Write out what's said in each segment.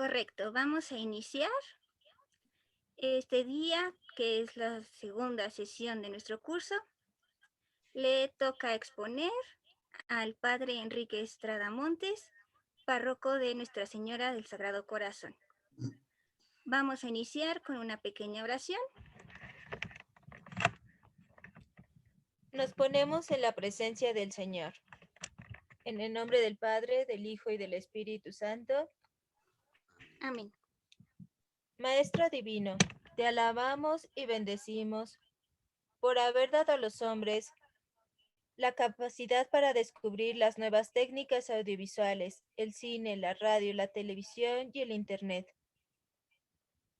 Correcto, vamos a iniciar este día, que es la segunda sesión de nuestro curso. Le toca exponer al Padre Enrique Estrada Montes, párroco de Nuestra Señora del Sagrado Corazón. Vamos a iniciar con una pequeña oración. Nos ponemos en la presencia del Señor. En el nombre del Padre, del Hijo y del Espíritu Santo. Amén. Maestro Divino, te alabamos y bendecimos por haber dado a los hombres la capacidad para descubrir las nuevas técnicas audiovisuales, el cine, la radio, la televisión y el Internet.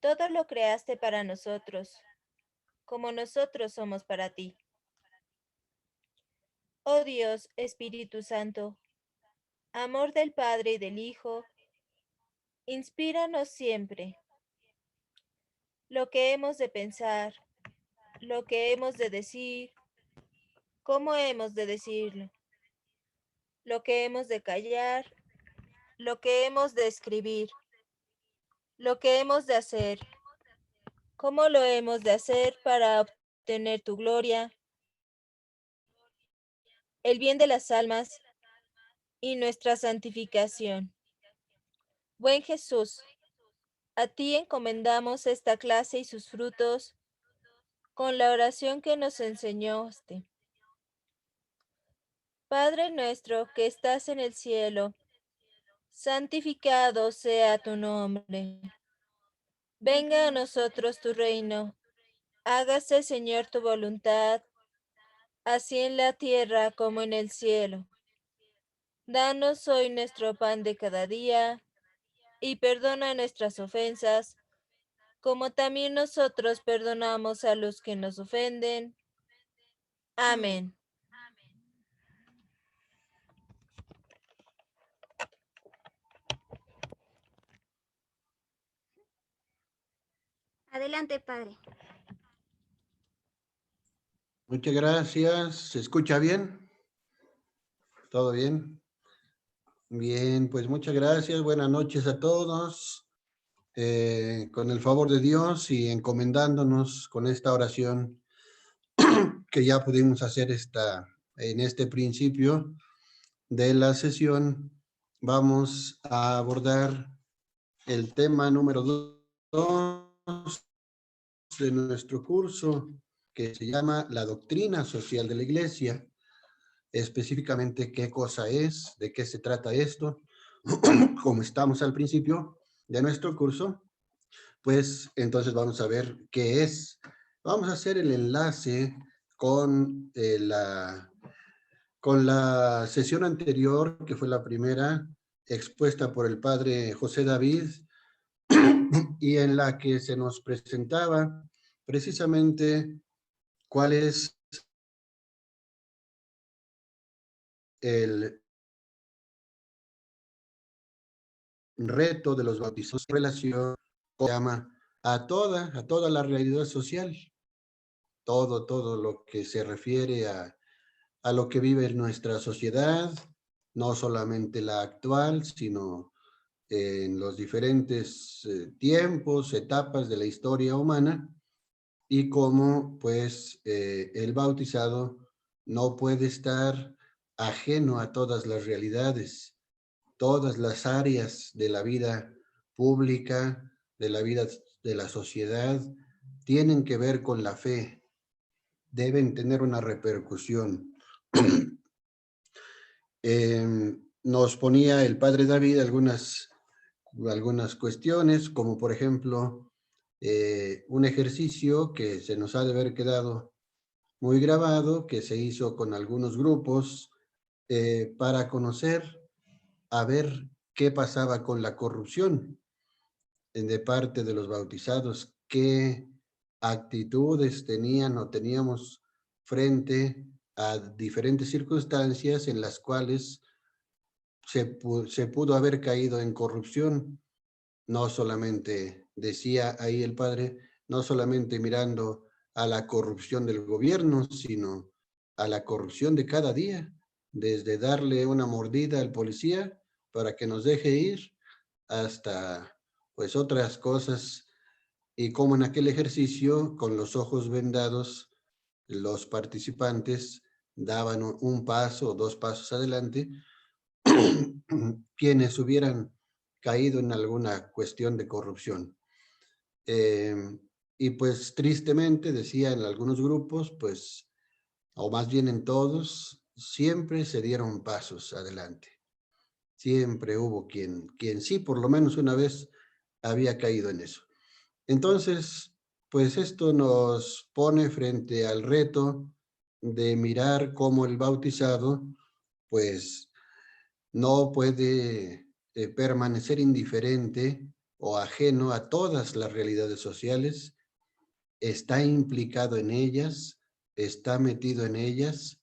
Todo lo creaste para nosotros, como nosotros somos para ti. Oh Dios, Espíritu Santo, amor del Padre y del Hijo, inspíranos siempre. Lo que hemos de pensar, lo que hemos de decir, cómo hemos de decirlo, lo que hemos de callar, lo que hemos de escribir, lo que hemos de hacer, cómo lo hemos de hacer para obtener tu gloria, el bien de las almas y nuestra santificación. Buen Jesús, a ti encomendamos esta clase y sus frutos con la oración que nos enseñaste. Padre nuestro que estás en el cielo, santificado sea tu nombre. Venga a nosotros tu reino. Hágase, Señor, tu voluntad, así en la tierra como en el cielo. Danos hoy nuestro pan de cada día, y perdona nuestras ofensas, como también nosotros perdonamos a los que nos ofenden. Amén. Adelante, Padre. Muchas gracias. ¿Se escucha bien? ¿Todo bien? Bien, pues muchas gracias. Buenas noches a todos. Con el favor de Dios y encomendándonos con esta oración que ya pudimos hacer en este principio de la sesión, vamos a abordar el tema número 2 de nuestro curso, que se llama La doctrina social de la Iglesia. Específicamente qué cosa es, de qué se trata esto. Como estamos al principio de nuestro curso, pues entonces vamos a ver qué es. Vamos a hacer el enlace con, con la sesión anterior, que fue la primera, expuesta por el padre José David, y en la que se nos presentaba precisamente cuál es el reto de los bautizados en relación llama a toda la realidad social, todo lo que se refiere a lo que vive nuestra sociedad, no solamente la actual, sino en los diferentes tiempos, etapas de la historia humana, y cómo pues el bautizado no puede estar ajeno a todas las realidades, todas las áreas de la vida pública, de la vida de la sociedad, tienen que ver con la fe, deben tener una repercusión. Nos ponía el padre David algunas cuestiones, como por ejemplo, un ejercicio que se nos ha de haber quedado muy grabado, que se hizo con algunos grupos para conocer, a ver qué pasaba con la corrupción de parte de los bautizados, qué actitudes tenían o teníamos frente a diferentes circunstancias en las cuales se pudo haber caído en corrupción. No solamente, decía ahí el padre, no solamente mirando a la corrupción del gobierno, sino a la corrupción de cada día, desde darle una mordida al policía para que nos deje ir, hasta pues otras cosas, y como en aquel ejercicio, con los ojos vendados, los participantes daban un paso o 2 pasos adelante, quienes hubieran caído en alguna cuestión de corrupción. Y pues tristemente, decía, en algunos grupos, pues, o más bien en todos, siempre se dieron pasos adelante. Siempre hubo quien sí, por lo menos una vez, había caído en eso. Entonces, pues esto nos pone frente al reto de mirar cómo el bautizado, pues, no puede permanecer indiferente o ajeno a todas las realidades sociales, está implicado en ellas, está metido en ellas,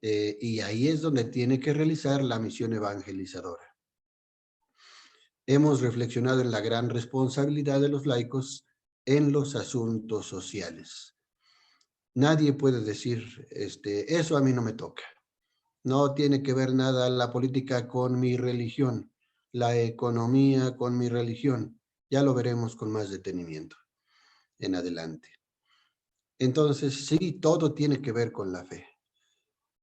y ahí es donde tiene que realizar la misión evangelizadora. Hemos reflexionado en la gran responsabilidad de los laicos en los asuntos sociales. Nadie puede decir, eso a mí no me toca. No tiene que ver nada la política con mi religión, la economía con mi religión. Ya lo veremos con más detenimiento en adelante. Entonces, sí, todo tiene que ver con la fe.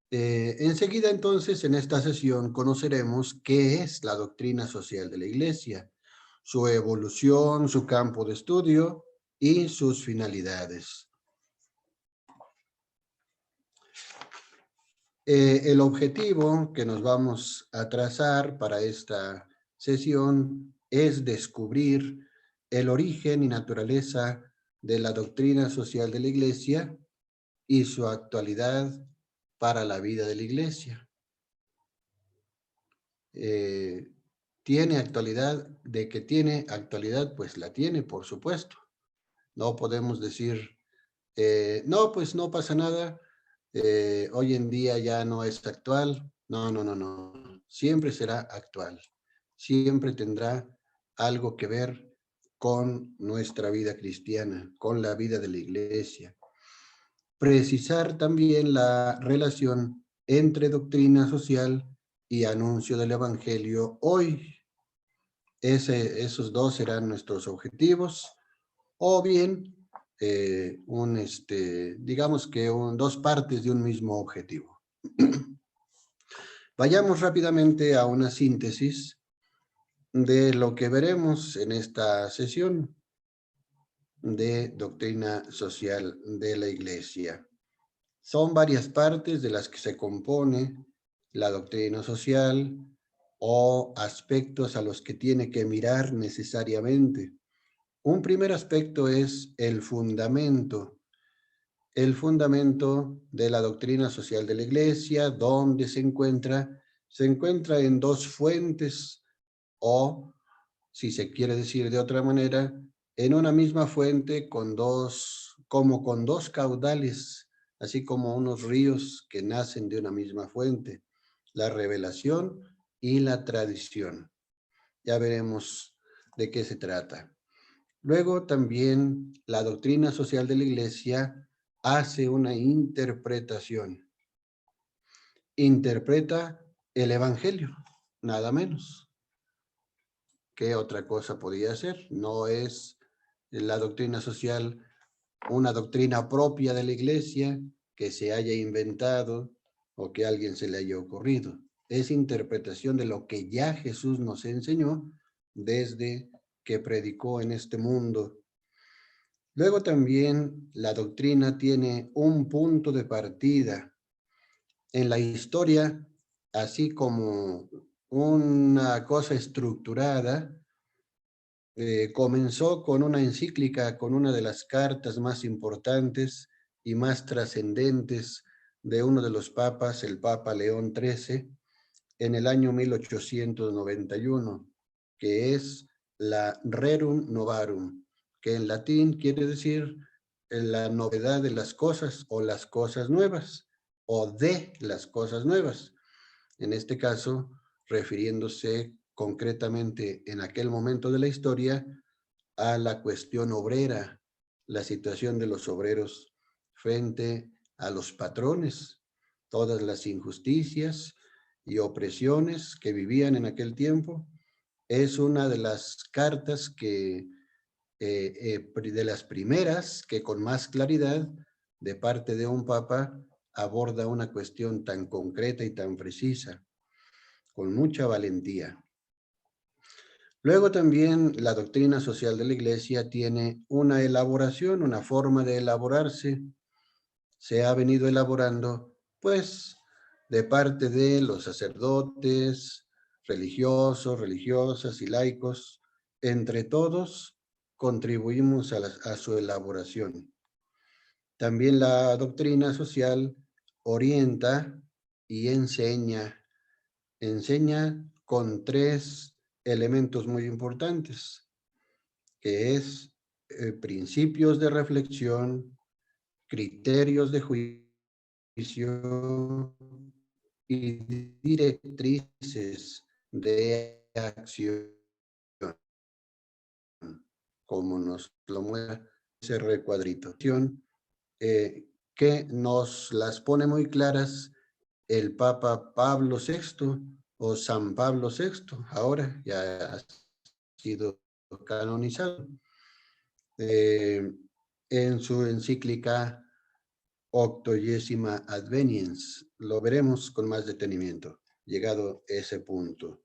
Enseguida, entonces, en esta sesión conoceremos qué es la doctrina social de la Iglesia, su evolución, su campo de estudio y sus finalidades. El objetivo que nos vamos a trazar para esta sesión es descubrir el origen y naturaleza de la doctrina social de la Iglesia y su actualidad para la vida de la Iglesia. ¿Tiene actualidad? De que tiene actualidad, pues la tiene, por supuesto. No podemos decir, no, pues no pasa nada, hoy en día ya no es actual. No, no, no, no. Siempre será actual. Siempre tendrá algo que ver con nuestra vida cristiana, con la vida de la Iglesia. Precisar también la relación entre doctrina social y anuncio del Evangelio hoy. Esos dos serán nuestros objetivos, o bien digamos que dos partes de un mismo objetivo. Vayamos rápidamente a una síntesis de lo que veremos en esta sesión de doctrina social de la Iglesia. Son varias partes de las que se compone la doctrina social o aspectos a los que tiene que mirar necesariamente. Un primer aspecto es el fundamento de la doctrina social de la Iglesia. ¿Dónde se encuentra? Se encuentra en dos fuentes, o, si se quiere decir de otra manera, en una misma fuente como con dos caudales, así como unos ríos que nacen de una misma fuente, la revelación y la tradición. Ya veremos de qué se trata. Luego también la doctrina social de la Iglesia hace una interpretación. Interpreta el Evangelio, nada menos. ¿Qué otra cosa podía ser? No es la doctrina social una doctrina propia de la Iglesia que se haya inventado o que a alguien se le haya ocurrido. Es interpretación de lo que ya Jesús nos enseñó desde que predicó en este mundo. Luego también la doctrina tiene un punto de partida en la historia, así como una cosa estructurada. Comenzó con una encíclica, con una de las cartas más importantes y más trascendentes de uno de los papas, el Papa León XIII, en el año 1891, que es la Rerum Novarum, que en latín quiere decir la novedad de las cosas o las cosas nuevas, o de las cosas nuevas. En este caso, refiriéndose concretamente en aquel momento de la historia a la cuestión obrera, la situación de los obreros frente a los patrones, todas las injusticias y opresiones que vivían en aquel tiempo, es una de las cartas que, de las primeras que con más claridad de parte de un papa aborda una cuestión tan concreta y tan precisa, con mucha valentía. Luego también la doctrina social de la Iglesia tiene una elaboración, una forma de elaborarse. Se ha venido elaborando, pues, de parte de los sacerdotes, religiosos, religiosas y laicos. Entre todos contribuimos a su elaboración. También la doctrina social orienta y enseña con tres elementos muy importantes, que es principios de reflexión, criterios de juicio y directrices de acción, como nos lo muestra ese recuadrito, que nos las pone muy claras el Papa Pablo VI o San Pablo VI, ahora ya ha sido canonizado, en su encíclica Octogesima Adveniens. Lo veremos con más detenimiento, llegado ese punto.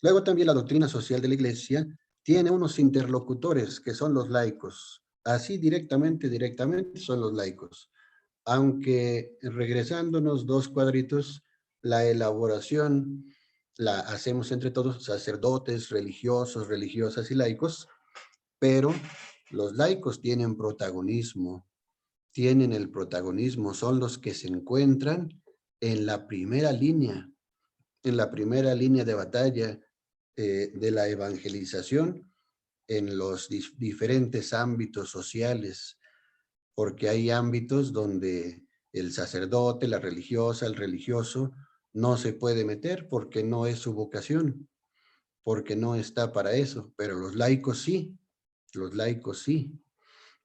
Luego también la doctrina social de la Iglesia tiene unos interlocutores que son los laicos. Así directamente son los laicos. Aunque regresándonos 2 cuadritos, la elaboración la hacemos entre todos, sacerdotes, religiosos, religiosas y laicos, pero los laicos tienen protagonismo, tienen el protagonismo, son los que se encuentran en la primera línea de batalla de la evangelización en los diferentes ámbitos sociales, porque hay ámbitos donde el sacerdote, la religiosa, el religioso, no se puede meter porque no es su vocación, porque no está para eso, pero los laicos sí, los laicos sí.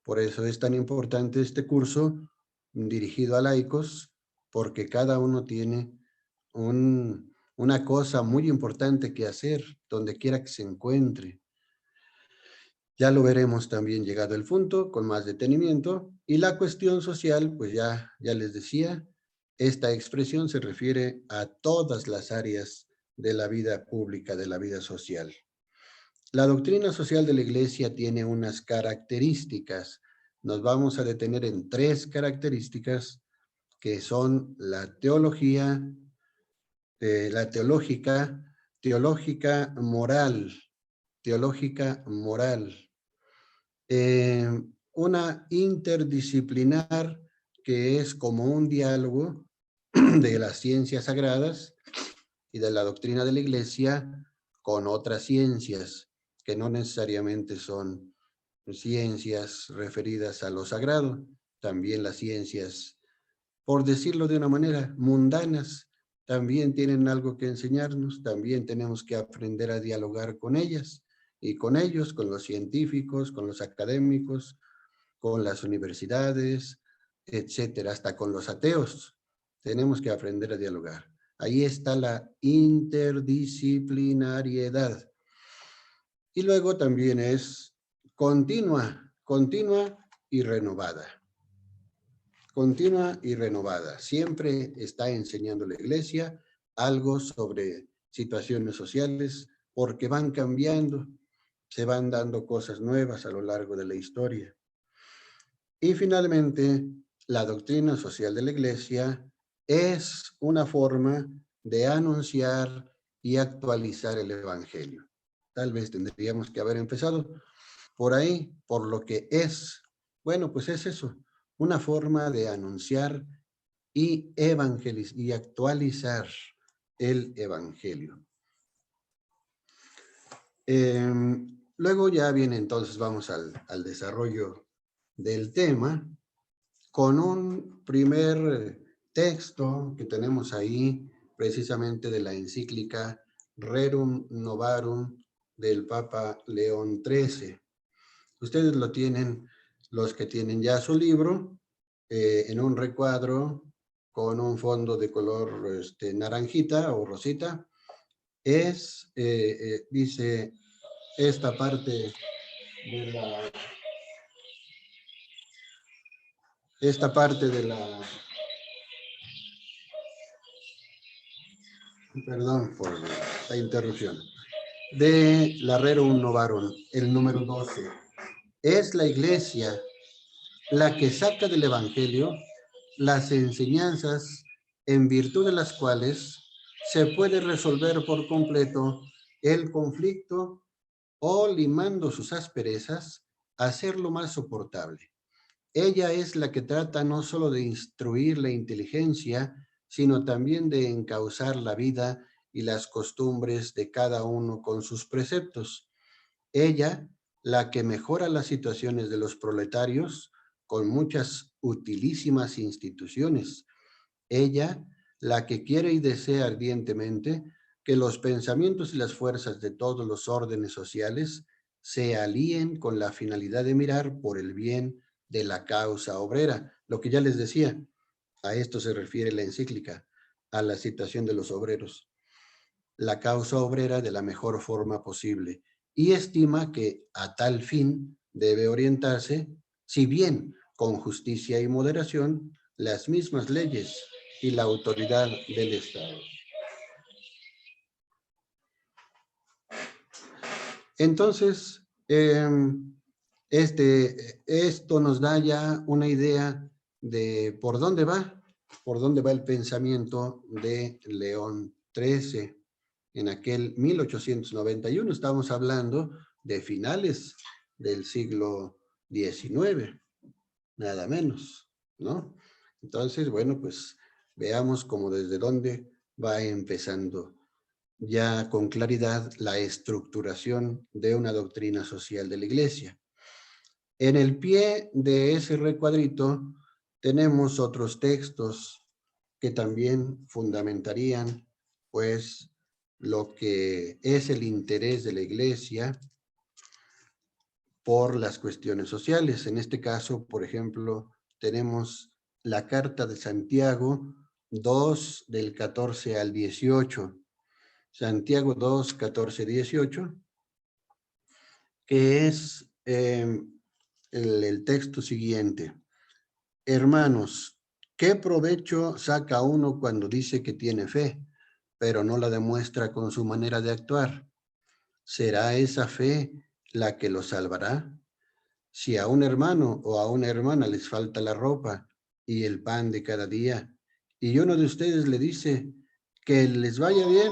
Por eso es tan importante este curso dirigido a laicos, porque cada uno tiene una cosa muy importante que hacer donde quiera que se encuentre. Ya lo veremos también llegado el punto, con más detenimiento. Y la cuestión social, pues ya les decía, esta expresión se refiere a todas las áreas de la vida pública, de la vida social. La doctrina social de la Iglesia tiene unas características. Nos vamos a detener en 3 características que son la teología, teológica moral, una interdisciplinar que es como un diálogo de las ciencias sagradas y de la doctrina de la Iglesia con otras ciencias que no necesariamente son ciencias referidas a lo sagrado, también las ciencias, por decirlo de una manera, mundanas, también tienen algo que enseñarnos, también tenemos que aprender a dialogar con ellas y con ellos, con los científicos, con los académicos, con las universidades, etcétera, hasta con los ateos. Tenemos que aprender a dialogar. Ahí está la interdisciplinariedad. Y luego también es continua y renovada. Continua y renovada. Siempre está enseñando la Iglesia algo sobre situaciones sociales porque van cambiando, se van dando cosas nuevas a lo largo de la historia. Y finalmente, la doctrina social de la Iglesia es una forma de anunciar y actualizar el Evangelio. Tal vez tendríamos que haber empezado por ahí, por lo que es. Bueno, pues es eso, una forma de anunciar y evangelizar y actualizar el Evangelio. Luego ya viene entonces, vamos al desarrollo del tema, con un primer texto que tenemos ahí, precisamente de la encíclica Rerum Novarum del Papa León XIII. Ustedes lo tienen, los que tienen ya su libro, en un recuadro con un fondo de color naranjita o rosita. es, dice, esta parte de la, perdón por la interrupción, de la Rerum Novarum, el número 12. Es la iglesia la que saca del Evangelio las enseñanzas en virtud de las cuales se puede resolver por completo el conflicto o, limando sus asperezas, hacerlo más soportable. Ella es la que trata no solo de instruir la inteligencia, sino también de encauzar la vida y las costumbres de cada uno con sus preceptos. Ella, la que mejora las situaciones de los proletarios con muchas utilísimas instituciones. Ella, la que quiere y desea ardientemente que los pensamientos y las fuerzas de todos los órdenes sociales se alíen con la finalidad de mirar por el bien de la causa obrera. Lo que ya les decía, a esto se refiere la encíclica, a la situación de los obreros. La causa obrera de la mejor forma posible, y estima que a tal fin debe orientarse, si bien con justicia y moderación, las mismas leyes y la autoridad del Estado. Entonces, esto nos da ya una idea de por dónde va el pensamiento de León XIII. En aquel 1891, estamos hablando de finales del siglo XIX, nada menos, ¿no? Entonces, bueno, pues veamos cómo desde dónde va empezando ya con claridad la estructuración de una doctrina social de la Iglesia. En el pie de ese recuadrito tenemos otros textos que también fundamentarían, pues, lo que es el interés de la Iglesia por las cuestiones sociales. En este caso, por ejemplo, tenemos la Carta de Santiago 2 del 14 al 18. Santiago 2, 14, 18, que es el texto siguiente. Hermanos, ¿qué provecho saca uno cuando dice que tiene fe, pero no la demuestra con su manera de actuar? ¿Será esa fe la que lo salvará? Si a un hermano o a una hermana les falta la ropa y el pan de cada día, y uno de ustedes le dice que les vaya bien,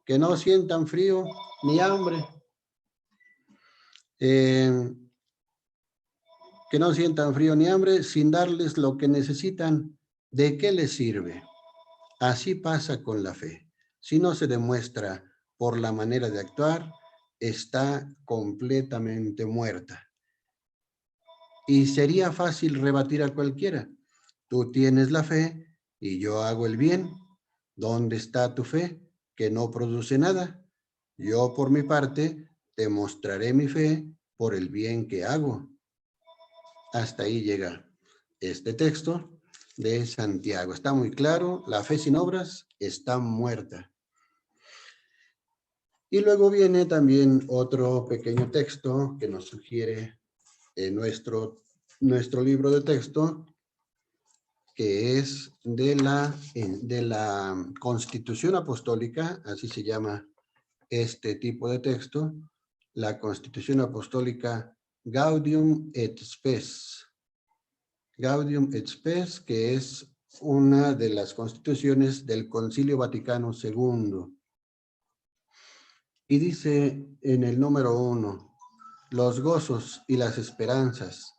que no sientan frío ni hambre, que no sientan frío ni hambre sin darles lo que necesitan, ¿de qué les sirve? Así pasa con la fe. Si no se demuestra por la manera de actuar, está completamente muerta. Y sería fácil rebatir a cualquiera. Tú tienes la fe y yo hago el bien. ¿Dónde está tu fe que no produce nada? Yo por mi parte te mostraré mi fe por el bien que hago. Hasta ahí llega este texto de Santiago. Está muy claro, la fe sin obras está muerta. Y luego viene también otro pequeño texto que nos sugiere nuestro libro de texto, que es de la Constitución Apostólica, así se llama este tipo de texto, la Constitución Apostólica Gaudium et Spes. Gaudium et Spes, que es una de las constituciones del Concilio Vaticano II. Y dice en el número 1, los gozos y las esperanzas,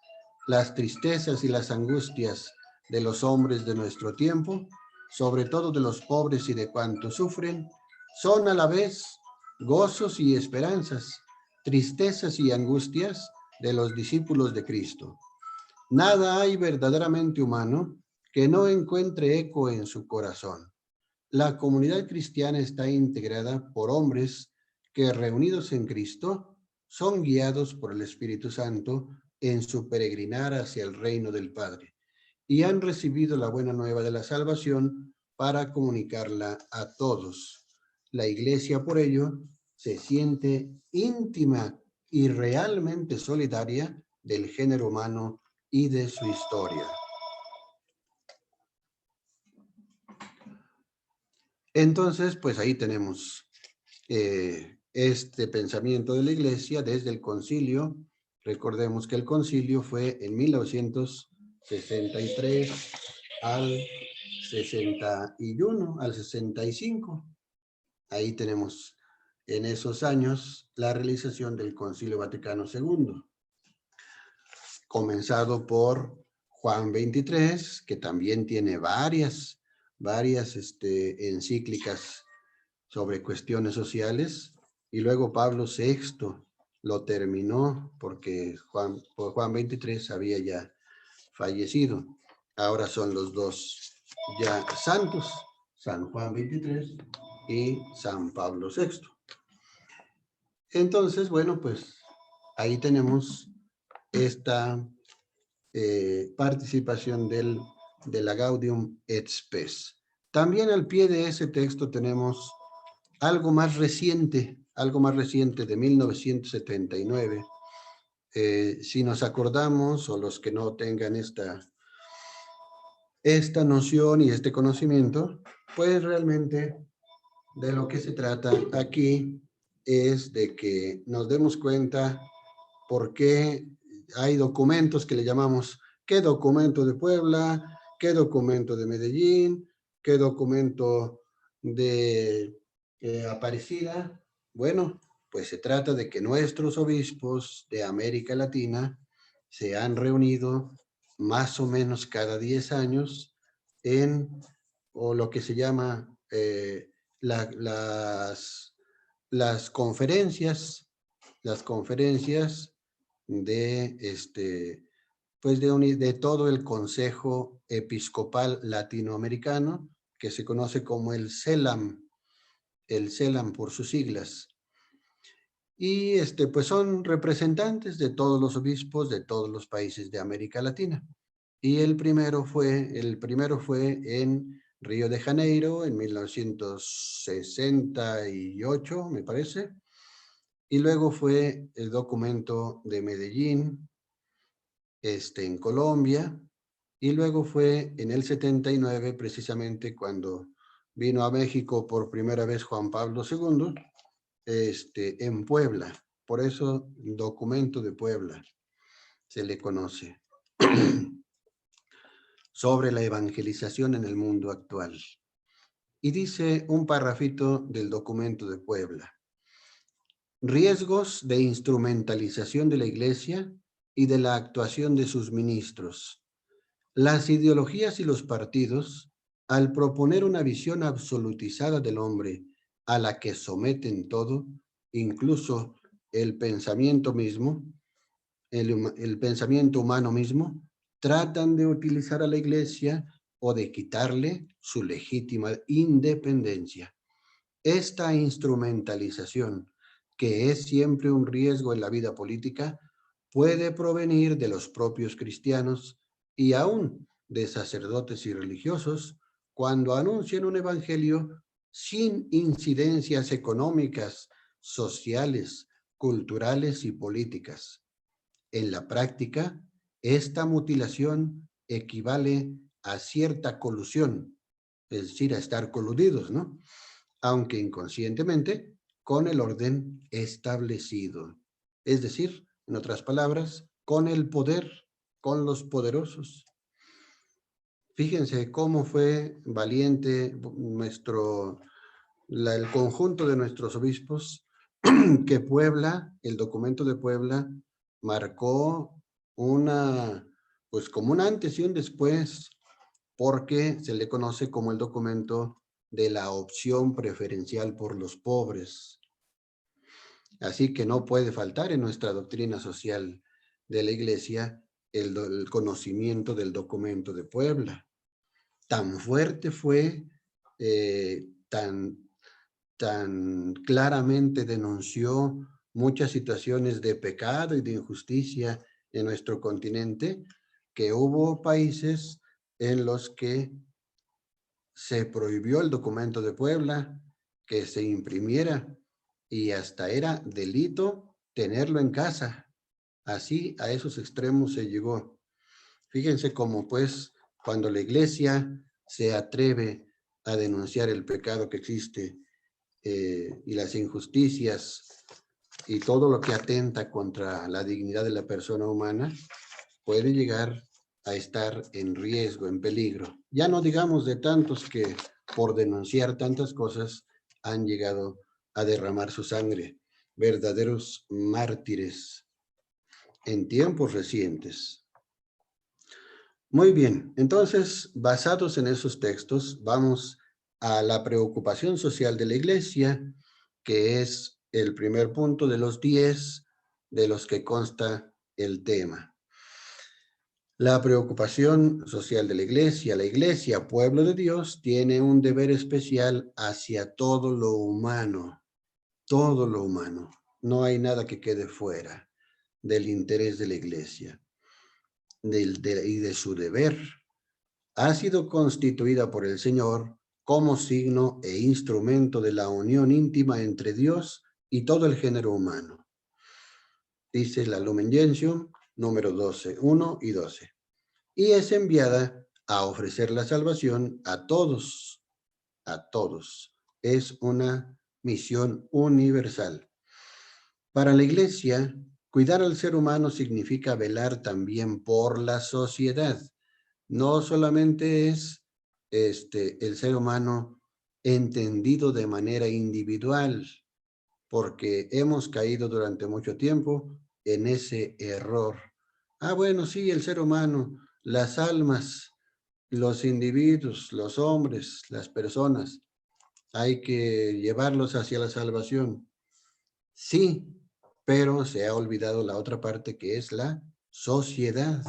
las tristezas y las angustias de los hombres de nuestro tiempo, sobre todo de los pobres y de cuantos sufren, son a la vez gozos y esperanzas, tristezas y angustias de los discípulos de Cristo. Nada hay verdaderamente humano que no encuentre eco en su corazón. La comunidad cristiana está integrada por hombres que, reunidos en Cristo, son guiados por el Espíritu Santo en su peregrinar hacia el reino del Padre y han recibido la buena nueva de la salvación para comunicarla a todos. la Iglesia por ello se siente íntima y realmente solidaria del género humano y de su historia. Entonces, pues ahí tenemos este pensamiento de la Iglesia desde el concilio. Recordemos que el concilio fue en 1963 al 61, al 65. Ahí tenemos en esos años la realización del Concilio Vaticano II, comenzado por Juan XXIII, que también tiene varias encíclicas sobre cuestiones sociales, y luego Pablo VI lo terminó porque Juan XXIII había ya fallecido. Ahora son los dos ya santos, San Juan XXIII y San Pablo VI. Entonces, bueno, pues ahí tenemos esta participación de la Gaudium et Spes. También al pie de ese texto tenemos algo más reciente de 1979. Si nos acordamos, o los que no tengan esta noción y este conocimiento, pues realmente de lo que se trata aquí es de que nos demos cuenta por qué hay documentos que le llamamos qué documento de Puebla, qué documento de Medellín, qué documento de Aparecida. Bueno, pues se trata de que nuestros obispos de América Latina se han reunido más o menos cada 10 años o lo que se llama las conferencias de, de todo el Consejo Episcopal Latinoamericano, que se conoce como el CELAM por sus siglas. Y pues son representantes de todos los obispos de todos los países de América Latina. Y el primero fue en Río de Janeiro en 1968, me parece. Y luego fue el documento de Medellín, en Colombia. Y luego fue en el 79, precisamente cuando vino a México por primera vez Juan Pablo II, en Puebla. Por eso, documento de Puebla se le conoce. Sobre la evangelización en el mundo actual. Y dice un parrafito del documento de Puebla. Riesgos de instrumentalización de la Iglesia y de la actuación de sus ministros. Las ideologías y los partidos, al proponer una visión absolutizada del hombre a la que someten todo, incluso el pensamiento mismo, el pensamiento humano mismo, tratan de utilizar a la Iglesia o de quitarle su legítima independencia. Esta instrumentalización, que es siempre un riesgo en la vida política, puede provenir de los propios cristianos y aún de sacerdotes y religiosos cuando anuncian un evangelio sin incidencias económicas, sociales, culturales y políticas. En la práctica, esta mutilación equivale a cierta colusión, es decir, a estar coludidos, ¿no? Aunque inconscientemente, con el orden establecido. Es decir, en otras palabras, con el poder, con los poderosos. Fíjense cómo fue valiente el conjunto de nuestros obispos, que Puebla, el documento de Puebla, marcó pues como un antes y un después, porque se le conoce como el documento de la opción preferencial por los pobres. Así que no puede faltar en nuestra doctrina social de la Iglesia el conocimiento del documento de Puebla. Tan fuerte fue, tan claramente denunció muchas situaciones de pecado y de injusticia en nuestro continente, que hubo países en los que se prohibió el documento de Puebla, que se imprimiera y hasta era delito tenerlo en casa. Así a esos extremos se llegó. Fíjense cómo pues cuando la iglesia se atreve a denunciar el pecado que existe y las injusticias y todo lo que atenta contra la dignidad de la persona humana, puede llegar a estar en riesgo, en peligro. Ya no digamos de tantos que por denunciar tantas cosas han llegado a derramar su sangre, verdaderos mártires en tiempos recientes. Muy bien, entonces, basados en esos textos, vamos a la preocupación social de la iglesia, que es el primer punto de los 10 de los que consta el tema. La preocupación social de la iglesia, pueblo de Dios, tiene un deber especial hacia todo lo humano, todo lo humano. No hay nada que quede fuera del interés de la iglesia y de su deber. Ha sido constituida por el Señor como signo e instrumento de la unión íntima entre Dios y todo el género humano. Dice la Lumen Gentium, número 12, 1 y 12. Y es enviada a ofrecer la salvación a todos, a todos. Es una misión universal. Para la Iglesia, cuidar al ser humano significa velar también por la sociedad. No solamente es el ser humano entendido de manera individual, porque hemos caído durante mucho tiempo en ese error. Ah, bueno, sí, el ser humano, las almas, los individuos, los hombres, las personas, hay que llevarlos hacia la salvación. Sí, pero se ha olvidado la otra parte que es la sociedad,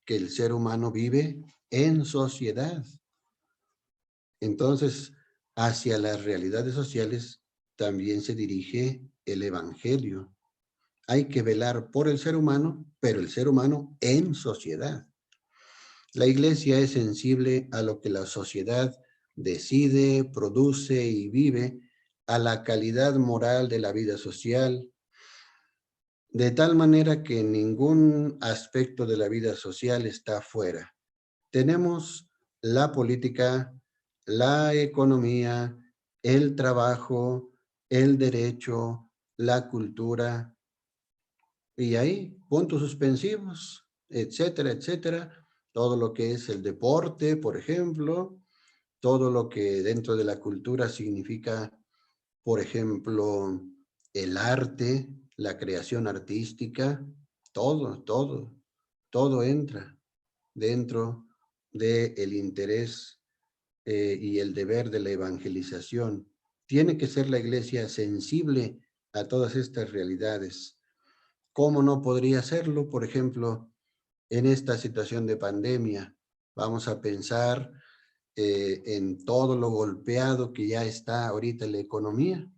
que el ser humano vive en sociedad. Entonces, hacia las realidades sociales también se dirige el evangelio. Hay que velar por el ser humano, pero el ser humano en sociedad. La iglesia es sensible a lo que la sociedad decide, produce y vive, a la calidad moral de la vida social, de tal manera que ningún aspecto de la vida social está fuera. Tenemos la política, la economía, el trabajo, el derecho, la cultura, y ahí, puntos suspensivos, etcétera, etcétera. Todo lo que es el deporte, por ejemplo, todo lo que dentro de la cultura significa, por ejemplo, el arte, la creación artística, todo entra dentro del interés y el deber de la evangelización. Tiene que ser la iglesia sensible a todas estas realidades. ¿Cómo no podría serlo? Por ejemplo, en esta situación de pandemia, vamos a pensar en todo lo golpeado que ya está ahorita la economía.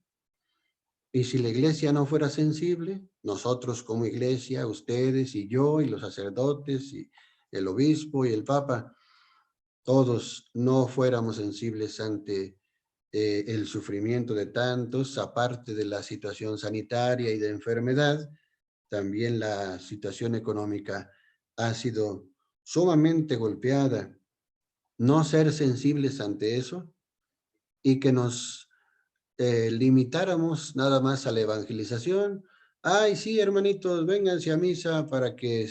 Y si la iglesia no fuera sensible, nosotros como iglesia, ustedes y yo y los sacerdotes y el obispo y el papa, todos no fuéramos sensibles ante el sufrimiento de tantos, aparte de la situación sanitaria y de enfermedad, también la situación económica ha sido sumamente golpeada. No ser sensibles ante eso y que nos limitáramos nada más a la evangelización. Ay, sí, hermanitos, vénganse a misa para que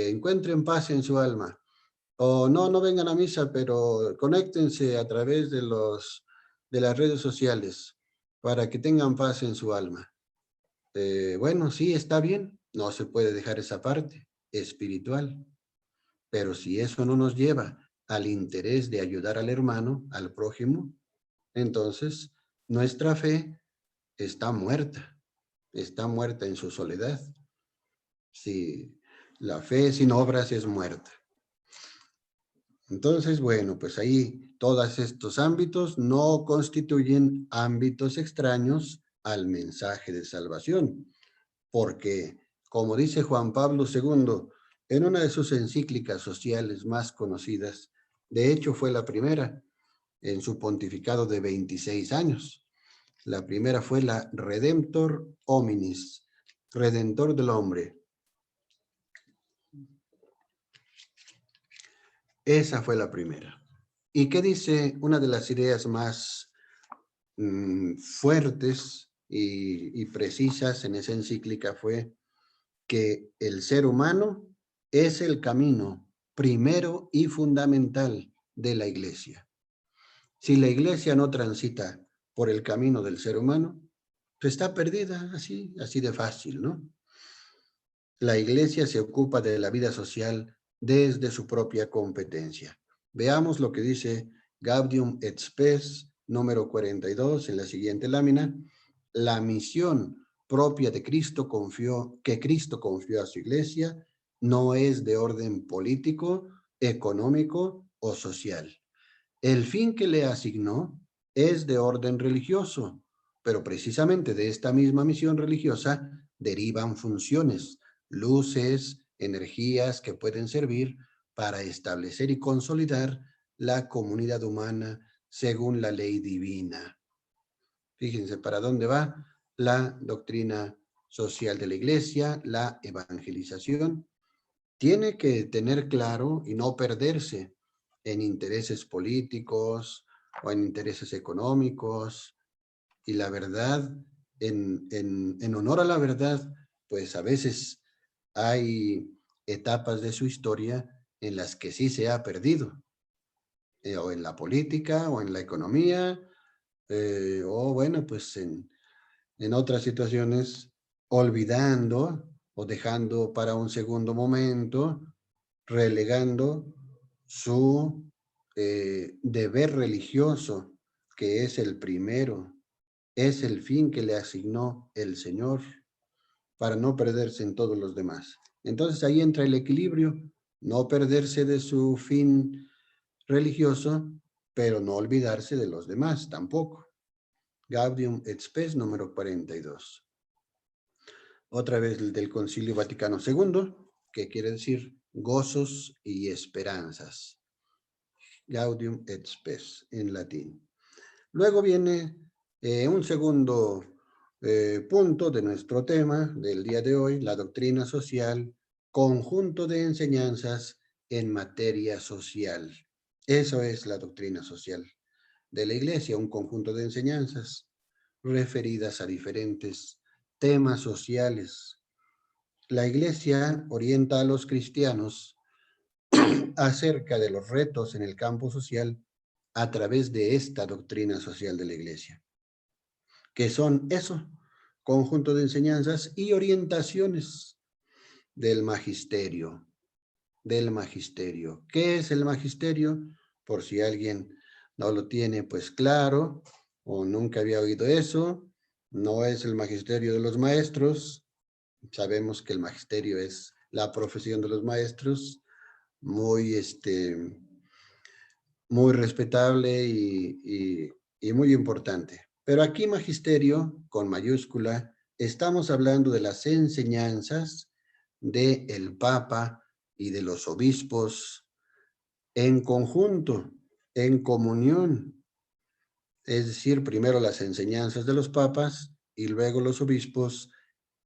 encuentren paz en su alma. O no, no vengan a misa, pero conéctense a través de las redes sociales para que tengan paz en su alma. Bueno, sí, está bien, no se puede dejar esa parte espiritual, pero si eso no nos lleva al interés de ayudar al hermano, al prójimo, entonces nuestra fe está muerta en su soledad. Si la fe sin obras es muerta. Entonces, bueno, pues ahí todos estos ámbitos no constituyen ámbitos extraños al mensaje de salvación, porque, como dice Juan Pablo II, en una de sus encíclicas sociales más conocidas, de hecho fue la primera, en su pontificado de 26 años. La primera fue la Redemptor Hominis, Redentor del hombre. Esa fue la primera. ¿Y qué dice? Una de las ideas más fuertes y precisas en esa encíclica fue que el ser humano es el camino primero y fundamental de la Iglesia. Si la Iglesia no transita por el camino del ser humano, pues está perdida, así de fácil, ¿no? La Iglesia se ocupa de la vida social desde su propia competencia. Veamos lo que dice Gaudium et Spes, número 42, en la siguiente lámina. La misión propia de Cristo que Cristo confió a su Iglesia no es de orden político, económico o social. El fin que le asignó es de orden religioso, pero precisamente de esta misma misión religiosa derivan funciones, luces, energías que pueden servir para establecer y consolidar la comunidad humana según la ley divina. Fíjense para dónde va la doctrina social de la Iglesia, la evangelización. Tiene que tener claro y no perderse en intereses políticos o en intereses económicos. Y la verdad, en honor a la verdad, pues a veces hay etapas de su historia en las que sí se ha perdido, o en la política, o en la economía, o bueno, pues en otras situaciones, olvidando o dejando para un segundo momento, relegando su deber religioso, que es el primero, es el fin que le asignó el Señor, para no perderse en todos los demás. Entonces ahí entra el equilibrio, no perderse de su fin religioso, pero no olvidarse de los demás tampoco. Gaudium et Spes, número 42. Otra vez del Concilio Vaticano II, que quiere decir gozos y esperanzas. Gaudium et Spes, en latín. Luego viene un segundo punto de nuestro tema del día de hoy, la doctrina social, conjunto de enseñanzas en materia social. Eso es la doctrina social de la Iglesia, un conjunto de enseñanzas referidas a diferentes temas sociales. La Iglesia orienta a los cristianos acerca de los retos en el campo social a través de esta doctrina social de la Iglesia, que son eso, conjunto de enseñanzas y orientaciones del magisterio. ¿Qué es el magisterio? Por si alguien no lo tiene pues claro o nunca había oído eso, no es el magisterio de los maestros. Sabemos que el magisterio es la profesión de los maestros, muy, muy respetable y muy importante. Pero aquí magisterio, con mayúscula, estamos hablando de las enseñanzas del Papa y de los obispos en conjunto, en comunión. Es decir, primero las enseñanzas de los papas y luego los obispos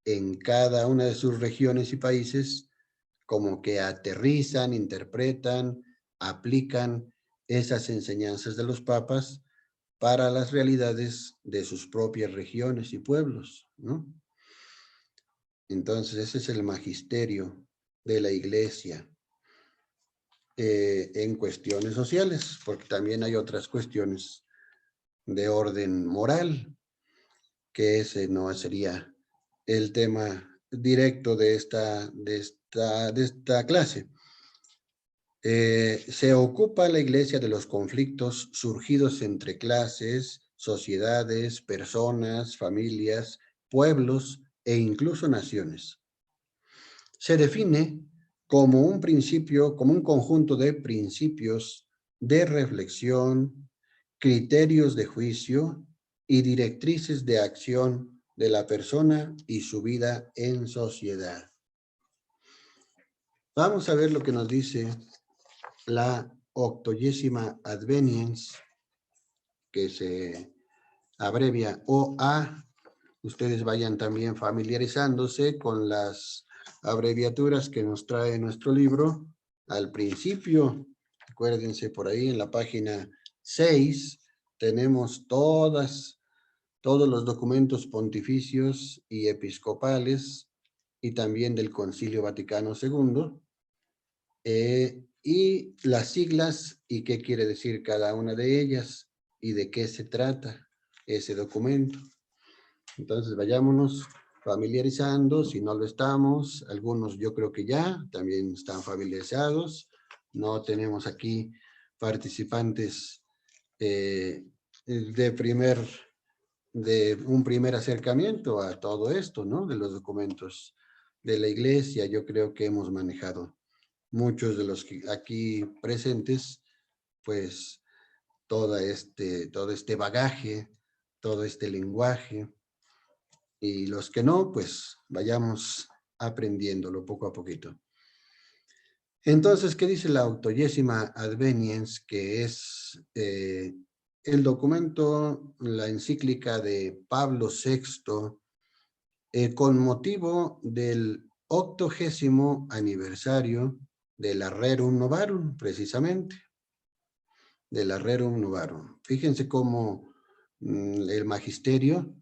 en cada una de sus regiones y países, como que aterrizan, interpretan, aplican esas enseñanzas de los papas para las realidades de sus propias regiones y pueblos, ¿no? Entonces, ese es el magisterio de la Iglesia en cuestiones sociales, porque también hay otras cuestiones de orden moral, que ese no sería el tema directo de esta clase. Se ocupa la Iglesia de los conflictos surgidos entre clases, sociedades, personas, familias, pueblos e incluso naciones. Se define como un principio, como un conjunto de principios de reflexión, criterios de juicio y directrices de acción de la persona y su vida en sociedad. Vamos a ver lo que nos dice la 80ª Adveniens que se abrevia OA. Ustedes vayan también familiarizándose con las abreviaturas que nos trae nuestro libro. Al principio, acuérdense por ahí en la página 6, tenemos todos los documentos pontificios y episcopales y también del Concilio Vaticano II. Y las siglas y qué quiere decir cada una de ellas y de qué se trata ese documento. Entonces vayámonos familiarizando, si no lo estamos, algunos yo creo que ya también están familiarizados. No tenemos aquí participantes de un primer acercamiento a todo esto, ¿no? De los documentos de la iglesia. Yo creo que hemos manejado muchos de los que aquí presentes, pues todo este bagaje, todo este lenguaje, y los que no, pues vayamos aprendiéndolo poco a poquito. Entonces, ¿qué dice la Octogésima Adveniens? Que es el documento, la encíclica de Pablo VI, con motivo del 80º aniversario de la Rerum Novarum, precisamente, de la Rerum Novarum. Fíjense cómo el magisterio,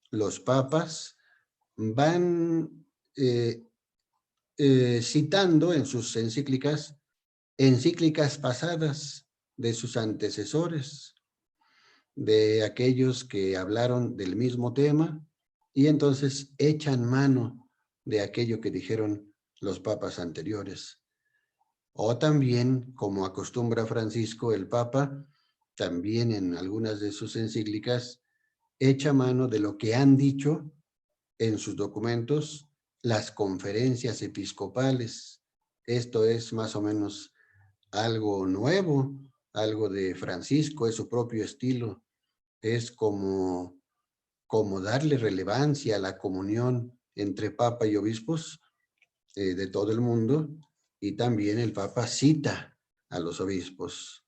los papas, van citando en sus encíclicas pasadas de sus antecesores, de aquellos que hablaron del mismo tema, y entonces echan mano de aquello que dijeron los papas anteriores. O también, como acostumbra Francisco el Papa, también en algunas de sus encíclicas, echa mano de lo que han dicho en sus documentos las conferencias episcopales. Esto es más o menos algo nuevo, algo de Francisco, es su propio estilo. Es como darle relevancia a la comunión entre Papa y obispos de todo el mundo, y también el Papa cita a los obispos,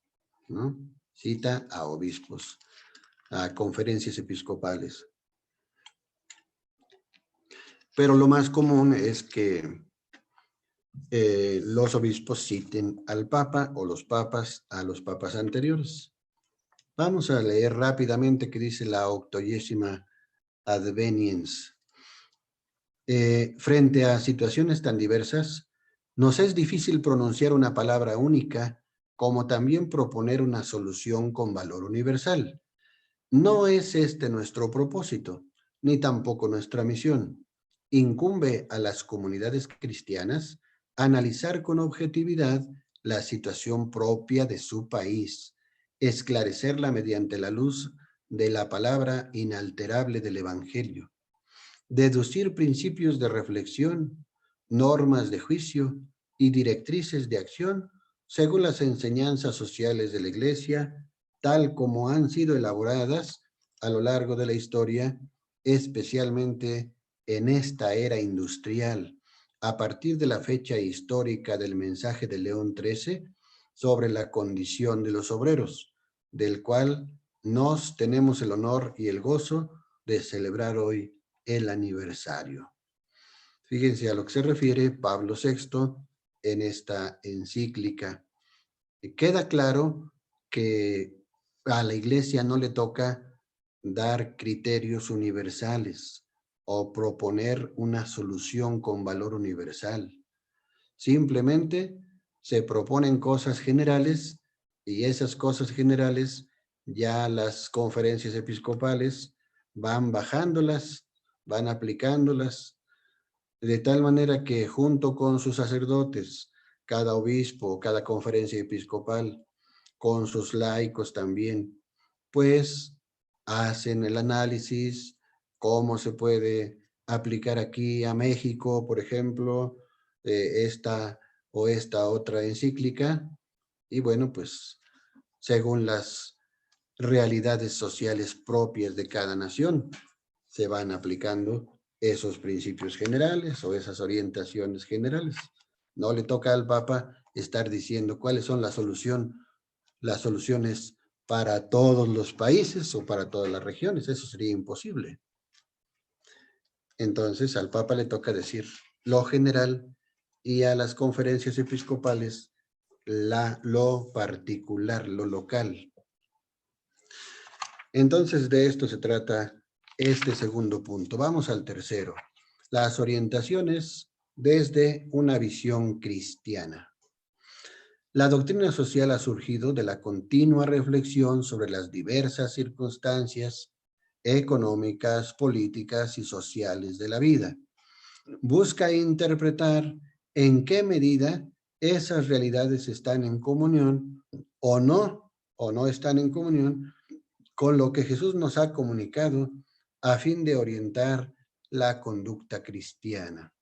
¿no? Cita a obispos, a conferencias episcopales. Pero lo más común es que los obispos citen al Papa o los papas a los papas anteriores. Vamos a leer rápidamente qué dice la Octogésima Adveniens. Frente a situaciones tan diversas, nos es difícil pronunciar una palabra única, como también proponer una solución con valor universal. No es este nuestro propósito, ni tampoco nuestra misión. Incumbe a las comunidades cristianas analizar con objetividad la situación propia de su país, esclarecerla mediante la luz de la palabra inalterable del Evangelio, deducir principios de reflexión, normas de juicio y directrices de acción según las enseñanzas sociales de la Iglesia, tal como han sido elaboradas a lo largo de la historia, especialmente en esta era industrial, a partir de la fecha histórica del mensaje de León XIII sobre la condición de los obreros, del cual nos tenemos el honor y el gozo de celebrar hoy el aniversario. Fíjense a lo que se refiere Pablo VI en esta encíclica. Queda claro que a la Iglesia no le toca dar criterios universales o proponer una solución con valor universal. Simplemente se proponen cosas generales, y esas cosas generales ya las conferencias episcopales van bajándolas, van aplicándolas, de tal manera que junto con sus sacerdotes, cada obispo, cada conferencia episcopal, con sus laicos también, pues hacen el análisis, cómo se puede aplicar aquí a México, por ejemplo, esta o esta otra encíclica, y bueno, pues según las realidades sociales propias de cada nación, se van aplicando esos principios generales o esas orientaciones generales. No le toca al Papa estar diciendo cuáles son las soluciones para todos los países o para todas las regiones. Eso sería imposible. Entonces al Papa le toca decir lo general y a las conferencias episcopales lo particular, lo local. Entonces de esto se trata este segundo punto. Vamos al tercero. Las orientaciones desde una visión cristiana. La doctrina social ha surgido de la continua reflexión sobre las diversas circunstancias económicas, políticas y sociales de la vida. Busca interpretar en qué medida esas realidades están en comunión o no están en comunión con lo que Jesús nos ha comunicado a fin de orientar la conducta cristiana.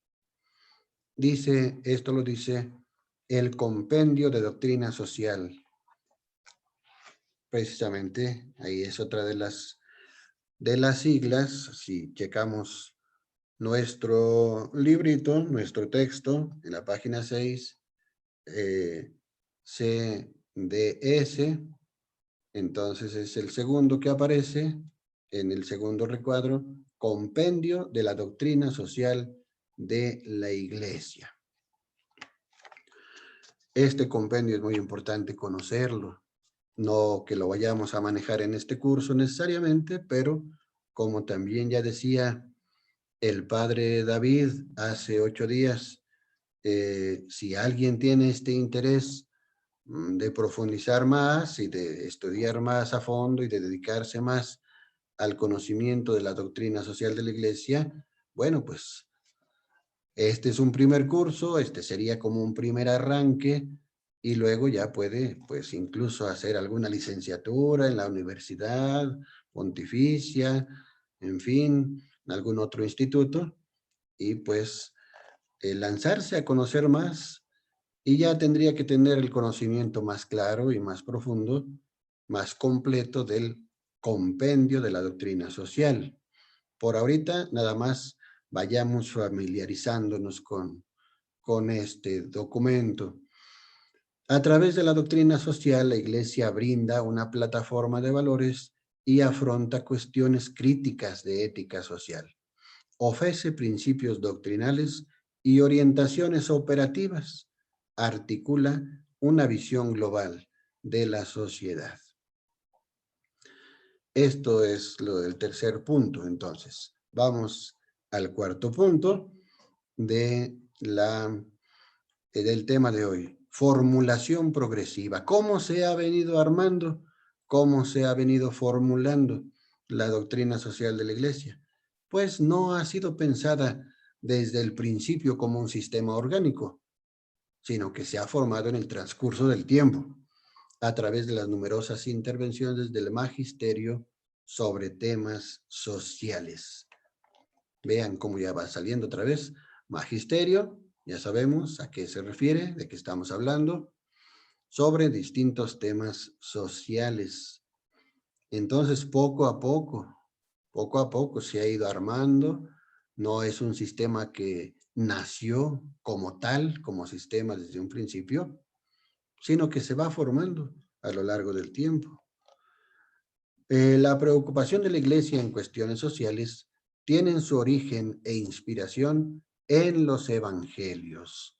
Esto lo dice el Compendio de Doctrina Social. Precisamente, ahí es otra de las siglas. Si checamos nuestro librito, nuestro texto, en la página 6, CDS, entonces es el segundo que aparece en el segundo recuadro, Compendio de la Doctrina Social de la Iglesia. Este compendio es muy importante conocerlo, no que lo vayamos a manejar en este curso necesariamente, pero como también ya decía el padre David hace 8 días, si alguien tiene este interés de profundizar más y de estudiar más a fondo y de dedicarse más al conocimiento de la doctrina social de la Iglesia, bueno, pues este es un primer curso, este sería como un primer arranque y luego ya puede, pues incluso hacer alguna licenciatura en la universidad pontificia, en fin, en algún otro instituto y pues lanzarse a conocer más y ya tendría que tener el conocimiento más claro y más profundo, más completo del compendio de la doctrina social. Por ahorita, nada más vayamos familiarizándonos con este documento. A través de la doctrina social, la Iglesia brinda una plataforma de valores y afronta cuestiones críticas de ética social. Ofrece principios doctrinales y orientaciones operativas. Articula una visión global de la sociedad. Esto es lo del tercer punto, entonces. Vamos al cuarto punto del tema de hoy. Formulación progresiva. ¿Cómo se ha venido armando? ¿Cómo se ha venido formulando la doctrina social de la Iglesia? Pues no ha sido pensada desde el principio como un sistema orgánico, sino que se ha formado en el transcurso del tiempo, a través de las numerosas intervenciones del magisterio sobre temas sociales. Vean cómo ya va saliendo otra vez. Magisterio, ya sabemos a qué se refiere, de qué estamos hablando, sobre distintos temas sociales. Entonces, poco a poco se ha ido armando. No es un sistema que nació como tal, como sistema desde un principio, sino que se va formando a lo largo del tiempo. La preocupación de la Iglesia en cuestiones sociales tienen su origen e inspiración en los evangelios.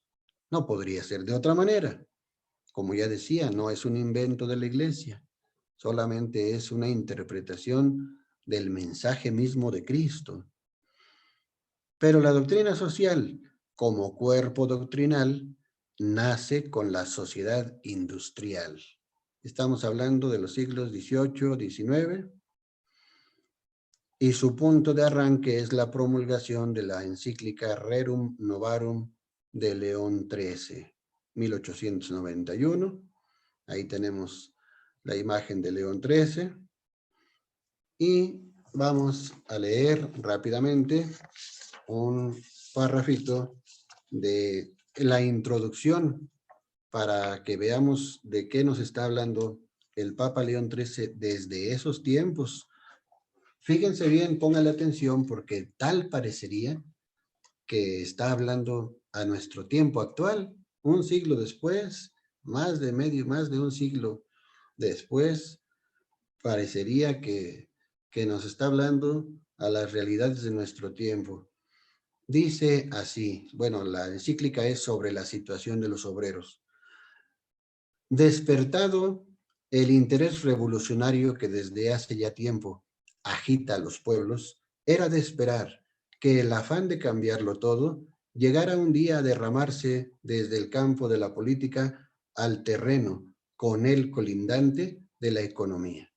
No podría ser de otra manera. Como ya decía, no es un invento de la Iglesia, solamente es una interpretación del mensaje mismo de Cristo. Pero la doctrina social, como cuerpo doctrinal, nace con la sociedad industrial. Estamos hablando de los siglos XVIII, XIX, y su punto de arranque es la promulgación de la encíclica Rerum Novarum de León XIII, 1891. Ahí tenemos la imagen de León XIII. Y vamos a leer rápidamente un párrafito de la introducción para que veamos de qué nos está hablando el Papa León XIII desde esos tiempos. Fíjense bien, pónganle atención porque tal parecería que está hablando a nuestro tiempo actual, un siglo después, más de un siglo después, parecería que nos está hablando a las realidades de nuestro tiempo. Dice así, bueno, la encíclica es sobre la situación de los obreros. Despertado el interés revolucionario que desde hace ya tiempo agita a los pueblos, era de esperar que el afán de cambiarlo todo llegara un día a derramarse desde el campo de la política al terreno con el colindante de la economía.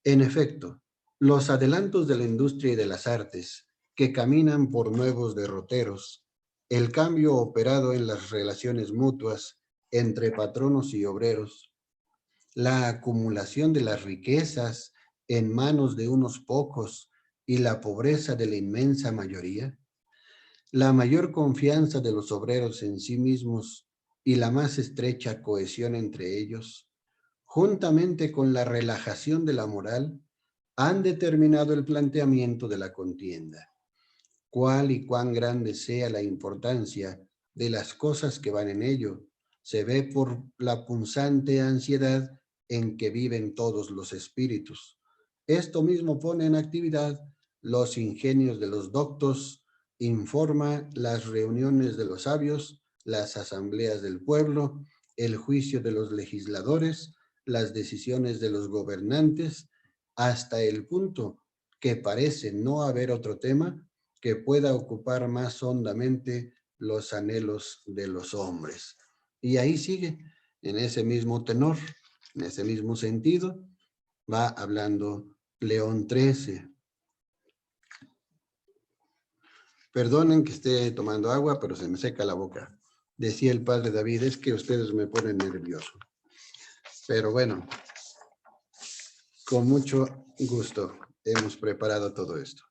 En efecto, los adelantos de la industria y de las artes que caminan por nuevos derroteros, el cambio operado en las relaciones mutuas entre patronos y obreros, la acumulación de las riquezas en manos de unos pocos y la pobreza de la inmensa mayoría, la mayor confianza de los obreros en sí mismos y la más estrecha cohesión entre ellos, juntamente con la relajación de la moral, han determinado el planteamiento de la contienda. Cuál y cuán grande sea la importancia de las cosas que van en ello, se ve por la punzante ansiedad en que viven todos los espíritus. Esto mismo pone en actividad los ingenios de los doctos, informa las reuniones de los sabios, las asambleas del pueblo, el juicio de los legisladores, las decisiones de los gobernantes, hasta el punto que parece no haber otro tema que pueda ocupar más hondamente los anhelos de los hombres. Y ahí sigue, en ese mismo tenor, en ese mismo sentido, va hablando León XIII. Perdonen que esté tomando agua, pero se me seca la boca. Decía el padre David, es que ustedes me ponen nervioso. Pero bueno, con mucho gusto hemos preparado todo esto.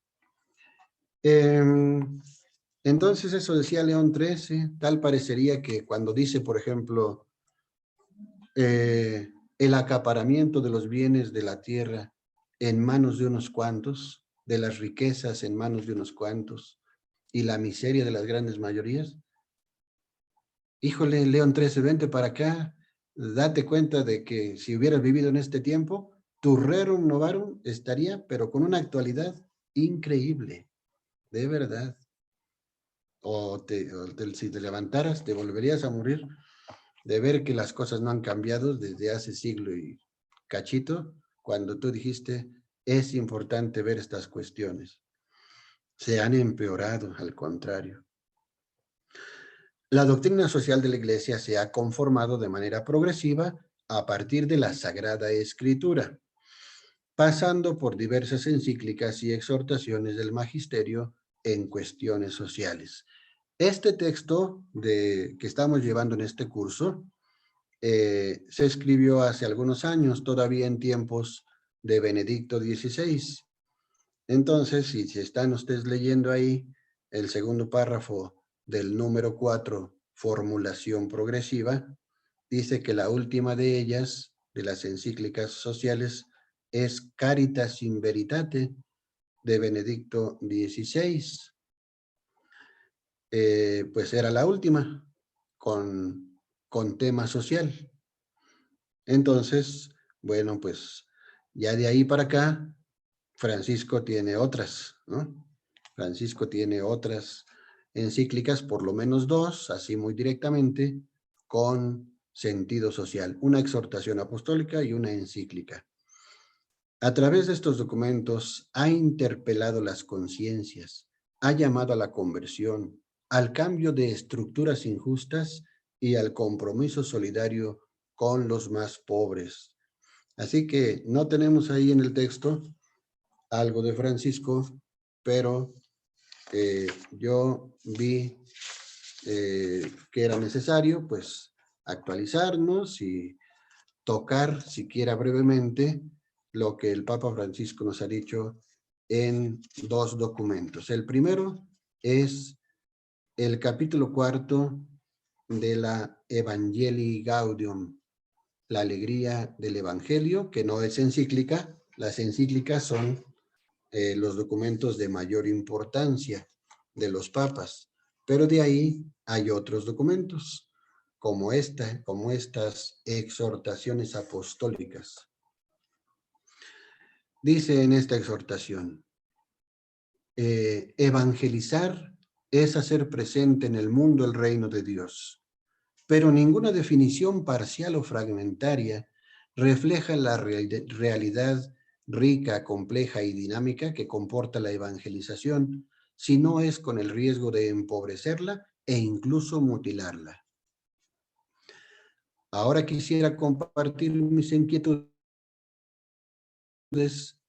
Entonces eso decía León XIII, tal parecería que cuando dice, por ejemplo, el acaparamiento de los bienes de la tierra en manos de unos cuantos, de las riquezas en manos de unos cuantos, y la miseria de las grandes mayorías. Híjole, León XIII, vente para acá, date cuenta de que si hubieras vivido en este tiempo, tu rerum novarum estaría, pero con una actualidad increíble, de verdad. Si te levantaras, te volverías a morir de ver que las cosas no han cambiado desde hace siglo y cachito, cuando tú dijiste, es importante ver estas cuestiones. Se han empeorado, al contrario. La doctrina social de la Iglesia se ha conformado de manera progresiva a partir de la Sagrada Escritura, pasando por diversas encíclicas y exhortaciones del magisterio en cuestiones sociales. Este texto que estamos llevando en este curso se escribió hace algunos años, todavía en tiempos de Benedicto XVI. Entonces, si están ustedes leyendo ahí el segundo párrafo del número 4, formulación progresiva, dice que la última de ellas, de las encíclicas sociales, es Caritas in Veritate, de Benedicto XVI. Pues era la última, con tema social. Entonces, bueno, pues ya de ahí para acá, Francisco tiene otras, ¿no? Francisco tiene otras encíclicas, por lo menos dos, así muy directamente, con sentido social, una exhortación apostólica y una encíclica. A través de estos documentos ha interpelado las conciencias, ha llamado a la conversión, al cambio de estructuras injustas y al compromiso solidario con los más pobres. Así que no tenemos ahí en el texto algo de Francisco, pero yo vi que era necesario pues actualizarnos y tocar siquiera brevemente lo que el Papa Francisco nos ha dicho en dos documentos. El primero es el capítulo 4 de la Evangelii Gaudium, la alegría del Evangelio, que no es encíclica. Las encíclicas son los documentos de mayor importancia de los papas, pero de ahí hay otros documentos, como estas exhortaciones apostólicas. Dice en esta exhortación, evangelizar es hacer presente en el mundo el reino de Dios, pero ninguna definición parcial o fragmentaria refleja la realidad rica, compleja y dinámica que comporta la evangelización, si no es con el riesgo de empobrecerla e incluso mutilarla. Ahora quisiera compartir mis inquietudes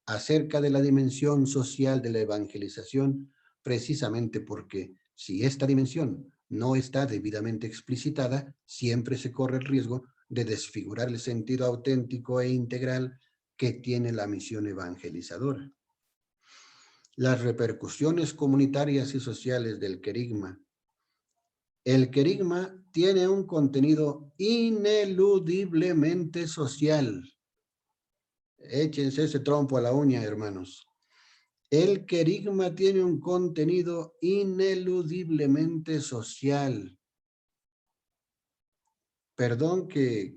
acerca de la dimensión social de la evangelización, precisamente porque si esta dimensión no está debidamente explicitada, siempre se corre el riesgo de desfigurar el sentido auténtico e integral que tiene la misión evangelizadora. Las repercusiones comunitarias y sociales del querigma. El querigma tiene un contenido ineludiblemente social. Échense ese trompo a la uña, hermanos. El querigma tiene un contenido ineludiblemente social. Perdón que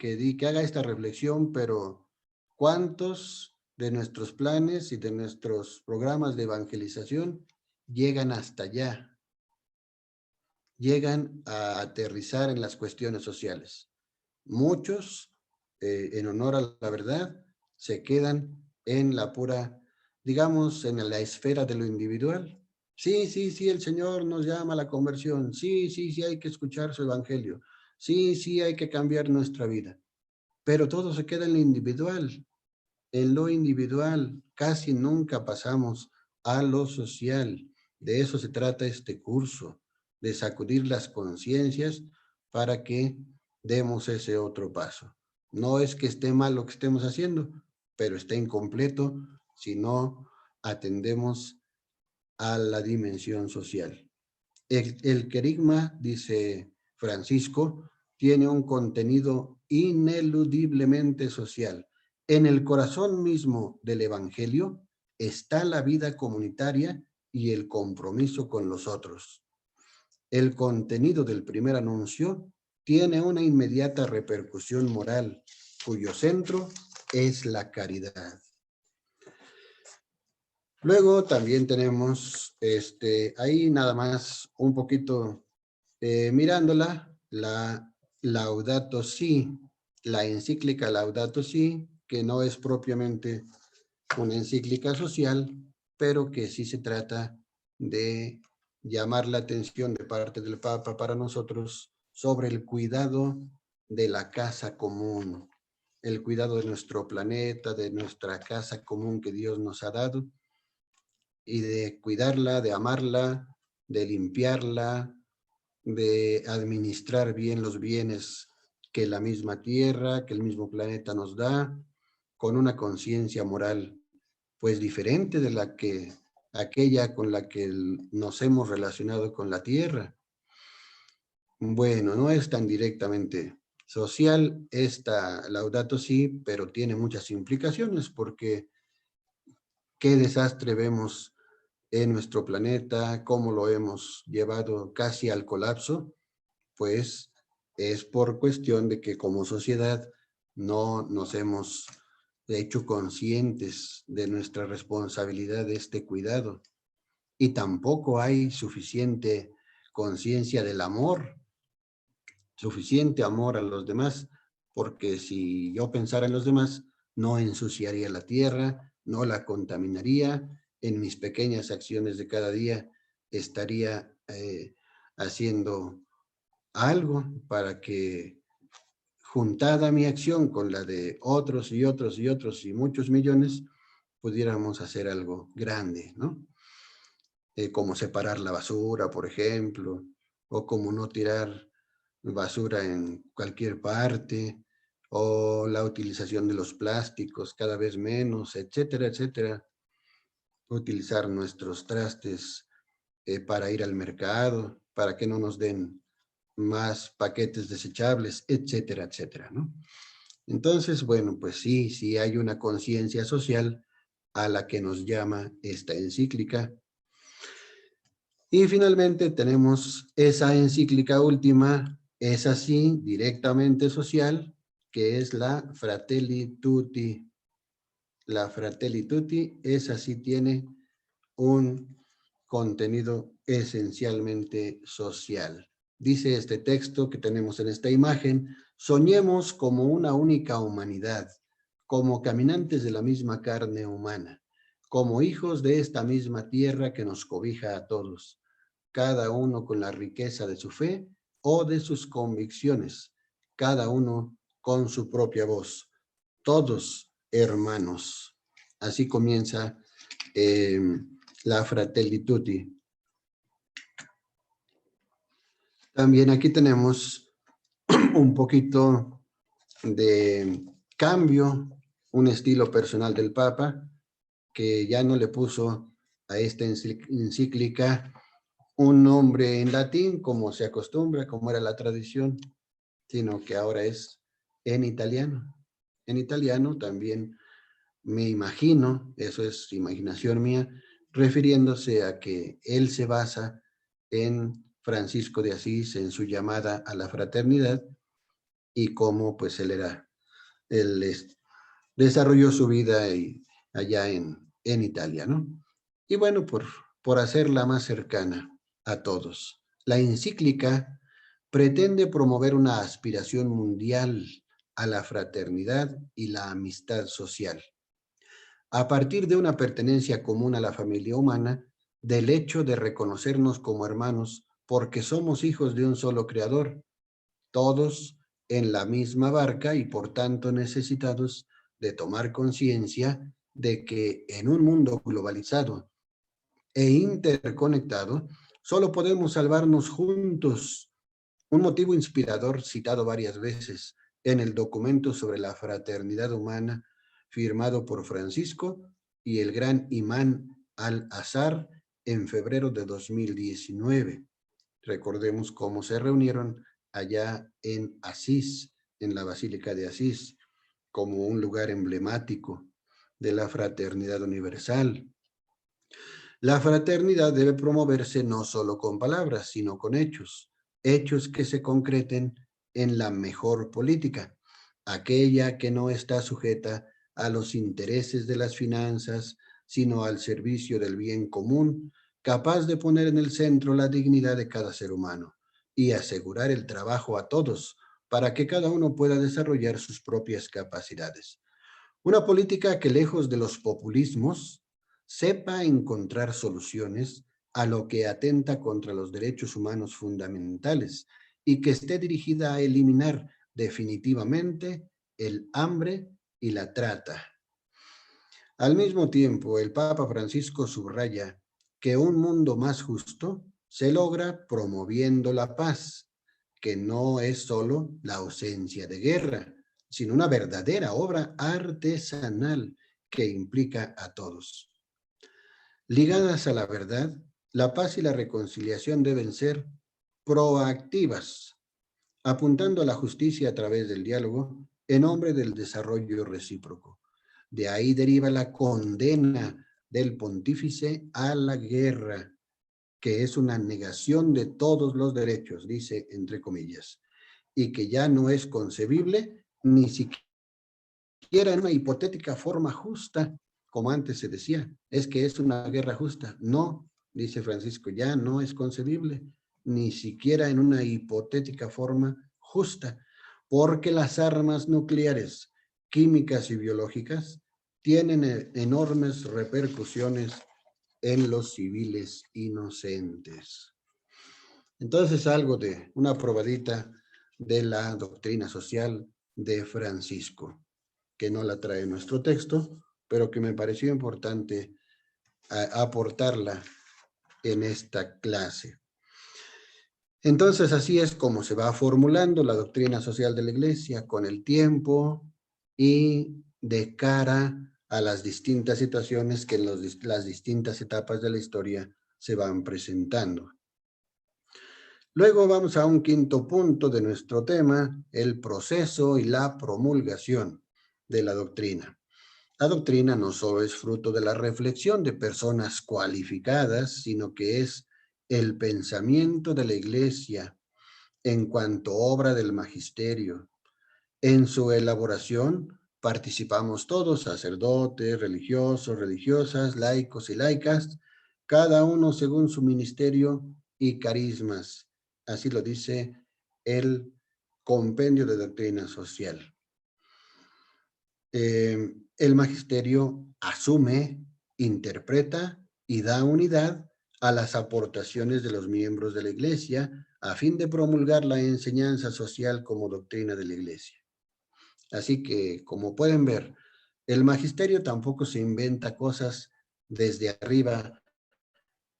haga esta reflexión, pero ¿cuántos de nuestros planes y de nuestros programas de evangelización llegan hasta allá? Llegan a aterrizar en las cuestiones sociales. Muchos, en honor a la verdad, se quedan en la pura, digamos, en la esfera de lo individual. Sí, sí, sí, el Señor nos llama a la conversión. Sí, sí, sí, hay que escuchar su evangelio. Sí, sí, hay que cambiar nuestra vida. Pero todo se queda en lo individual. En lo individual casi nunca pasamos a lo social. De eso se trata este curso, de sacudir las conciencias para que demos ese otro paso. No es que esté mal lo que estemos haciendo, pero está incompleto si no atendemos a la dimensión social. El querigma, dice Francisco, tiene un contenido ineludiblemente social. En el corazón mismo del Evangelio está la vida comunitaria y el compromiso con los otros. El contenido del primer anuncio tiene una inmediata repercusión moral, cuyo centro es la caridad. Luego también tenemos, ahí nada más un poquito mirándola, la Laudato Si, la encíclica Laudato Si, que no es propiamente una encíclica social, pero que sí se trata de llamar la atención de parte del Papa para nosotros sobre el cuidado de la casa común, el cuidado de nuestro planeta, de nuestra casa común que Dios nos ha dado, y de cuidarla, de amarla, de limpiarla, de administrar bien los bienes que la misma tierra, que el mismo planeta nos da, con una conciencia moral, pues diferente de la que aquella con la que nos hemos relacionado con la tierra. Bueno, no es tan directamente social esta Laudato Si, pero tiene muchas implicaciones porque qué desastre vemos en nuestro planeta, cómo lo hemos llevado casi al colapso, pues es por cuestión de que como sociedad no nos hemos hecho conscientes de nuestra responsabilidad de este cuidado. Y tampoco hay suficiente conciencia del amor, suficiente amor a los demás, porque si yo pensara en los demás, no ensuciaría la tierra, no la contaminaría, en mis pequeñas acciones de cada día estaría haciendo algo para que juntada mi acción con la de otros y otros y otros y muchos millones, pudiéramos hacer algo grande, ¿no? Como separar la basura, por ejemplo, o como no tirar basura en cualquier parte, o la utilización de los plásticos cada vez menos, etcétera, etcétera. Utilizar nuestros trastes para ir al mercado, para que no nos den más paquetes desechables, etcétera, etcétera, ¿no? Entonces, bueno, pues sí, sí hay una conciencia social a la que nos llama esta encíclica. Y finalmente tenemos esa encíclica última, es así, directamente social, que es la Fratelli Tutti. la Fratelli Tutti, esa sí tiene un contenido esencialmente social. Dice este texto que tenemos en esta imagen: soñemos como una única humanidad, como caminantes de la misma carne humana, como hijos de esta misma tierra que nos cobija a todos, cada uno con la riqueza de su fe o de sus convicciones, cada uno con su propia voz, todos hermanos. Así comienza la Fratelli Tutti. También aquí tenemos un poquito de cambio, un estilo personal del Papa, que ya no le puso a esta encíclica un nombre en latín, como se acostumbra, como era la tradición, sino que ahora es en italiano. En italiano también me imagino, eso es imaginación mía, refiriéndose a que él se basa en Francisco de Asís, en su llamada a la fraternidad, y cómo pues él desarrolló su vida allá en Italia, ¿no? Y bueno, por hacerla más cercana a todos, la encíclica pretende promover una aspiración mundial a la fraternidad y la amistad social, a partir de una pertenencia común a la familia humana, del hecho de reconocernos como hermanos porque somos hijos de un solo creador, todos en la misma barca y por tanto necesitados de tomar conciencia de que en un mundo globalizado e interconectado, solo podemos salvarnos juntos. Un motivo inspirador citado varias veces en el documento sobre la fraternidad humana firmado por Francisco y el gran imán Al-Azhar en febrero de 2019. Recordemos cómo se reunieron allá en Asís, en la Basílica de Asís, como un lugar emblemático de la fraternidad universal. La fraternidad debe promoverse no solo con palabras, sino con hechos, hechos que se concreten en la mejor política, aquella que no está sujeta a los intereses de las finanzas, sino al servicio del bien común, capaz de poner en el centro la dignidad de cada ser humano y asegurar el trabajo a todos para que cada uno pueda desarrollar sus propias capacidades. Una política que, lejos de los populismos, sepa encontrar soluciones a lo que atenta contra los derechos humanos fundamentales y que esté dirigida a eliminar definitivamente el hambre y la trata. Al mismo tiempo, el Papa Francisco subraya que un mundo más justo se logra promoviendo la paz, que no es solo la ausencia de guerra, sino una verdadera obra artesanal que implica a todos. Ligadas a la verdad, la paz y la reconciliación deben ser proactivas, apuntando a la justicia a través del diálogo en nombre del desarrollo recíproco. De ahí deriva la condena del pontífice a la guerra, que es una negación de todos los derechos, dice entre comillas, y que ya no es concebible ni siquiera en una hipotética forma justa, como antes se decía, es que es una guerra justa. No, dice Francisco, ya no es concebible, ni siquiera en una hipotética forma justa, porque las armas nucleares, químicas y biológicas tienen enormes repercusiones en los civiles inocentes. Entonces, algo de una probadita de la doctrina social de Francisco, que no la trae nuestro texto, pero que me pareció importante aportarla en esta clase. Entonces, así es como se va formulando la doctrina social de la Iglesia con el tiempo y de cara a las distintas situaciones que en las distintas etapas de la historia se van presentando. Luego vamos a un quinto punto de nuestro tema, el proceso y la promulgación de la doctrina. La doctrina no solo es fruto de la reflexión de personas cualificadas, sino que es el pensamiento de la Iglesia en cuanto obra del magisterio. En su elaboración participamos todos, sacerdotes, religiosos, religiosas, laicos y laicas, cada uno según su ministerio y carismas. Así lo dice el Compendio de Doctrina Social. El magisterio asume, interpreta y da unidad a las aportaciones de los miembros de la Iglesia a fin de promulgar la enseñanza social como doctrina de la Iglesia. Así que, como pueden ver, el magisterio tampoco se inventa cosas desde arriba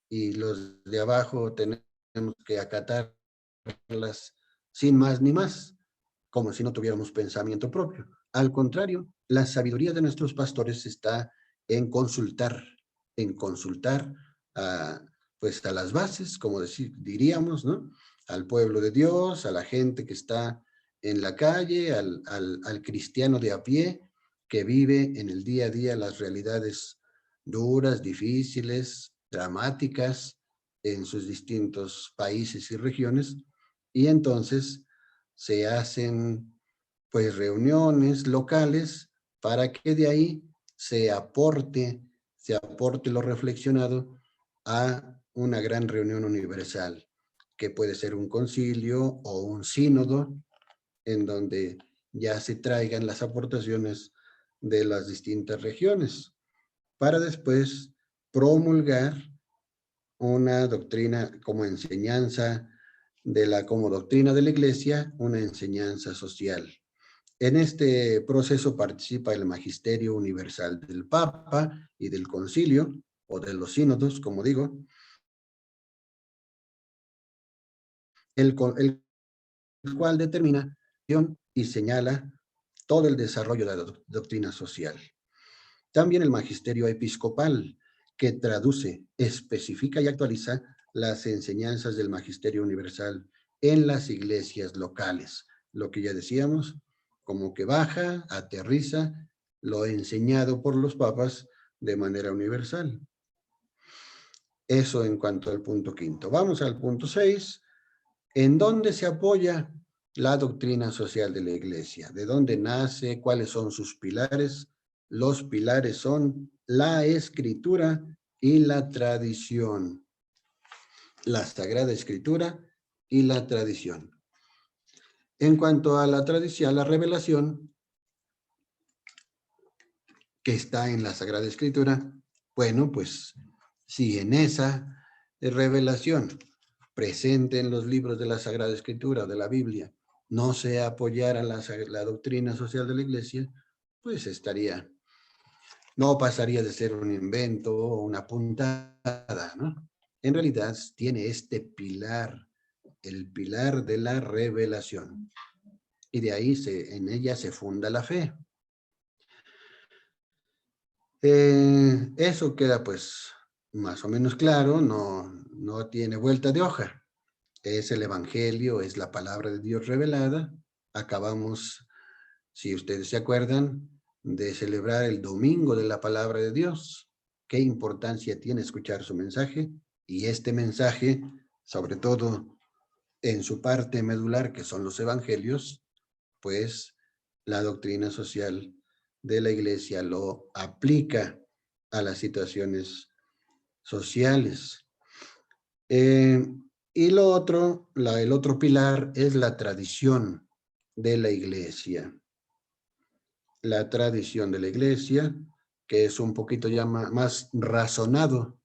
y los de abajo tenemos que acatarlas sin más ni más, como si no tuviéramos pensamiento propio. Al contrario, la sabiduría de nuestros pastores está en consultar pues a las bases, como diríamos, ¿no? Al pueblo de Dios, a la gente que está en la calle, al cristiano de a pie que vive en el día a día las realidades duras, difíciles, dramáticas en sus distintos países y regiones, y entonces se hacen pues reuniones locales para que de ahí se aporte lo reflexionado a una gran reunión universal, que puede ser un concilio o un sínodo, en donde ya se traigan las aportaciones de las distintas regiones, para después promulgar una doctrina como enseñanza como doctrina de la Iglesia, una enseñanza social. En este proceso participa el Magisterio Universal del Papa y del Concilio, o de los sínodos, como digo, el cual determina y señala todo el desarrollo de la doctrina social. También el Magisterio Episcopal, que traduce, especifica y actualiza las enseñanzas del Magisterio Universal en las iglesias locales. Lo que ya decíamos, como que baja, aterriza lo enseñado por los papas de manera universal. Eso en cuanto al punto quinto. Vamos al punto 6. ¿En dónde se apoya la doctrina social de la Iglesia? ¿De dónde nace? ¿Cuáles son sus pilares? Los pilares son la Escritura y la tradición. La Sagrada Escritura y la tradición. En cuanto a la tradición, la revelación que está en la Sagrada Escritura, bueno, pues si en esa revelación presente en los libros de la Sagrada Escritura, de la Biblia, no se apoyara la doctrina social de la Iglesia, pues no pasaría de ser un invento o una puntada, ¿no? En realidad tiene este pilar, el pilar de la revelación. Y de ahí en ella se funda la fe. Eso queda pues más o menos claro, no tiene vuelta de hoja. Es el Evangelio, es la palabra de Dios revelada. Acabamos, si ustedes se acuerdan, de celebrar el Domingo de la Palabra de Dios. ¿Qué importancia tiene escuchar su mensaje? Y este mensaje, sobre todo en su parte medular, que son los Evangelios, pues la doctrina social de la Iglesia lo aplica a las situaciones sociales. Y el otro pilar es la tradición de la Iglesia. La tradición de la Iglesia, que es un poquito ya más razonado,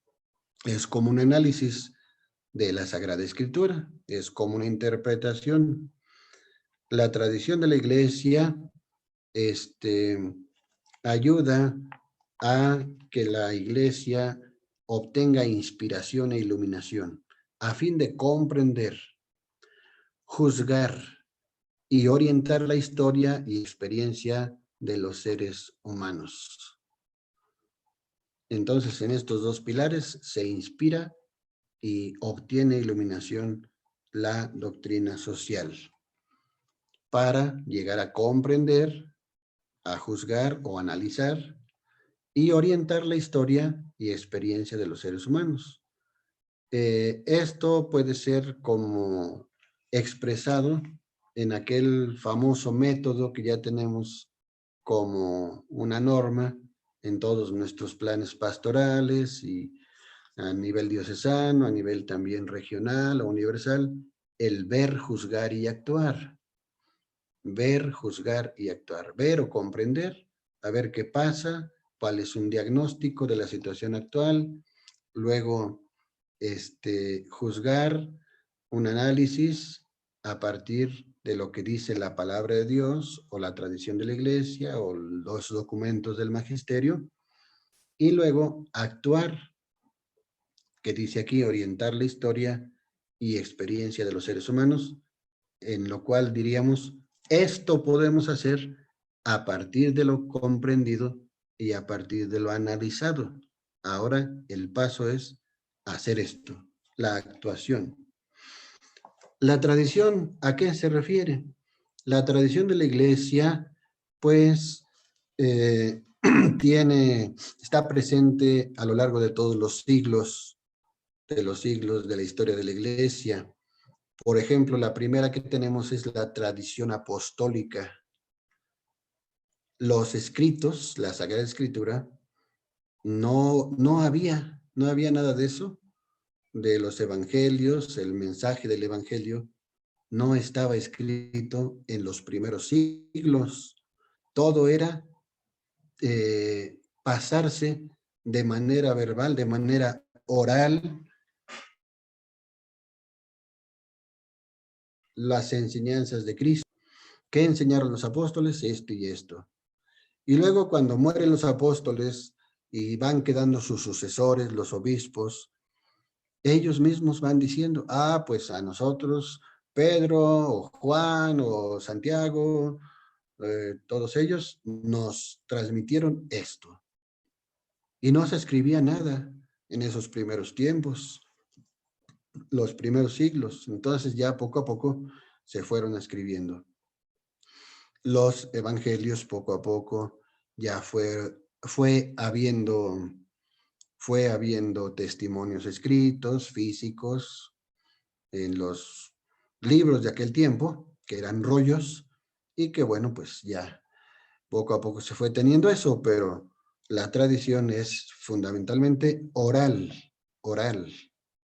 es como un análisis de la Sagrada Escritura, es como una interpretación. La tradición de la Iglesia ayuda a que la Iglesia obtenga inspiración e iluminación a fin de comprender, juzgar y orientar la historia y experiencia de los seres humanos. Entonces, en estos dos pilares se inspira y obtiene iluminación la doctrina social para llegar a comprender, a juzgar o analizar y orientar la historia y experiencia de los seres humanos. Esto puede ser como expresado en aquel famoso método que ya tenemos como una norma en todos nuestros planes pastorales y a nivel diocesano, a nivel también regional o universal, el ver, juzgar y actuar. Ver, juzgar y actuar. Ver o comprender, a ver qué pasa, cuál es un diagnóstico de la situación actual, luego juzgar un análisis a partir de lo que dice la palabra de Dios o la tradición de la iglesia o los documentos del magisterio, y luego actuar, que dice aquí orientar la historia y experiencia de los seres humanos, en lo cual diríamos, esto podemos hacer a partir de lo comprendido y a partir de lo analizado. Ahora el paso es hacer esto, la actuación. La tradición, ¿a qué se refiere? La tradición de la iglesia, pues, está presente a lo largo de todos los siglos, de la historia de la iglesia. Por ejemplo, la primera que tenemos es la tradición apostólica. Los escritos, la Sagrada Escritura, no había nada de eso, de los evangelios, el mensaje del evangelio, no estaba escrito en los primeros siglos. Todo era pasarse de manera verbal, de manera oral, las enseñanzas de Cristo. ¿Qué enseñaron los apóstoles? Esto y esto. Y luego cuando mueren los apóstoles y van quedando sus sucesores, los obispos, ellos mismos van diciendo, pues a nosotros, Pedro o Juan o Santiago, todos ellos nos transmitieron esto. Y no se escribía nada en esos primeros tiempos, los primeros siglos. Entonces ya poco a poco se fueron escribiendo. Los evangelios poco a poco ya fue habiendo testimonios escritos, físicos, en los libros de aquel tiempo, que eran rollos, y que bueno, pues ya poco a poco se fue teniendo eso, pero la tradición es fundamentalmente oral,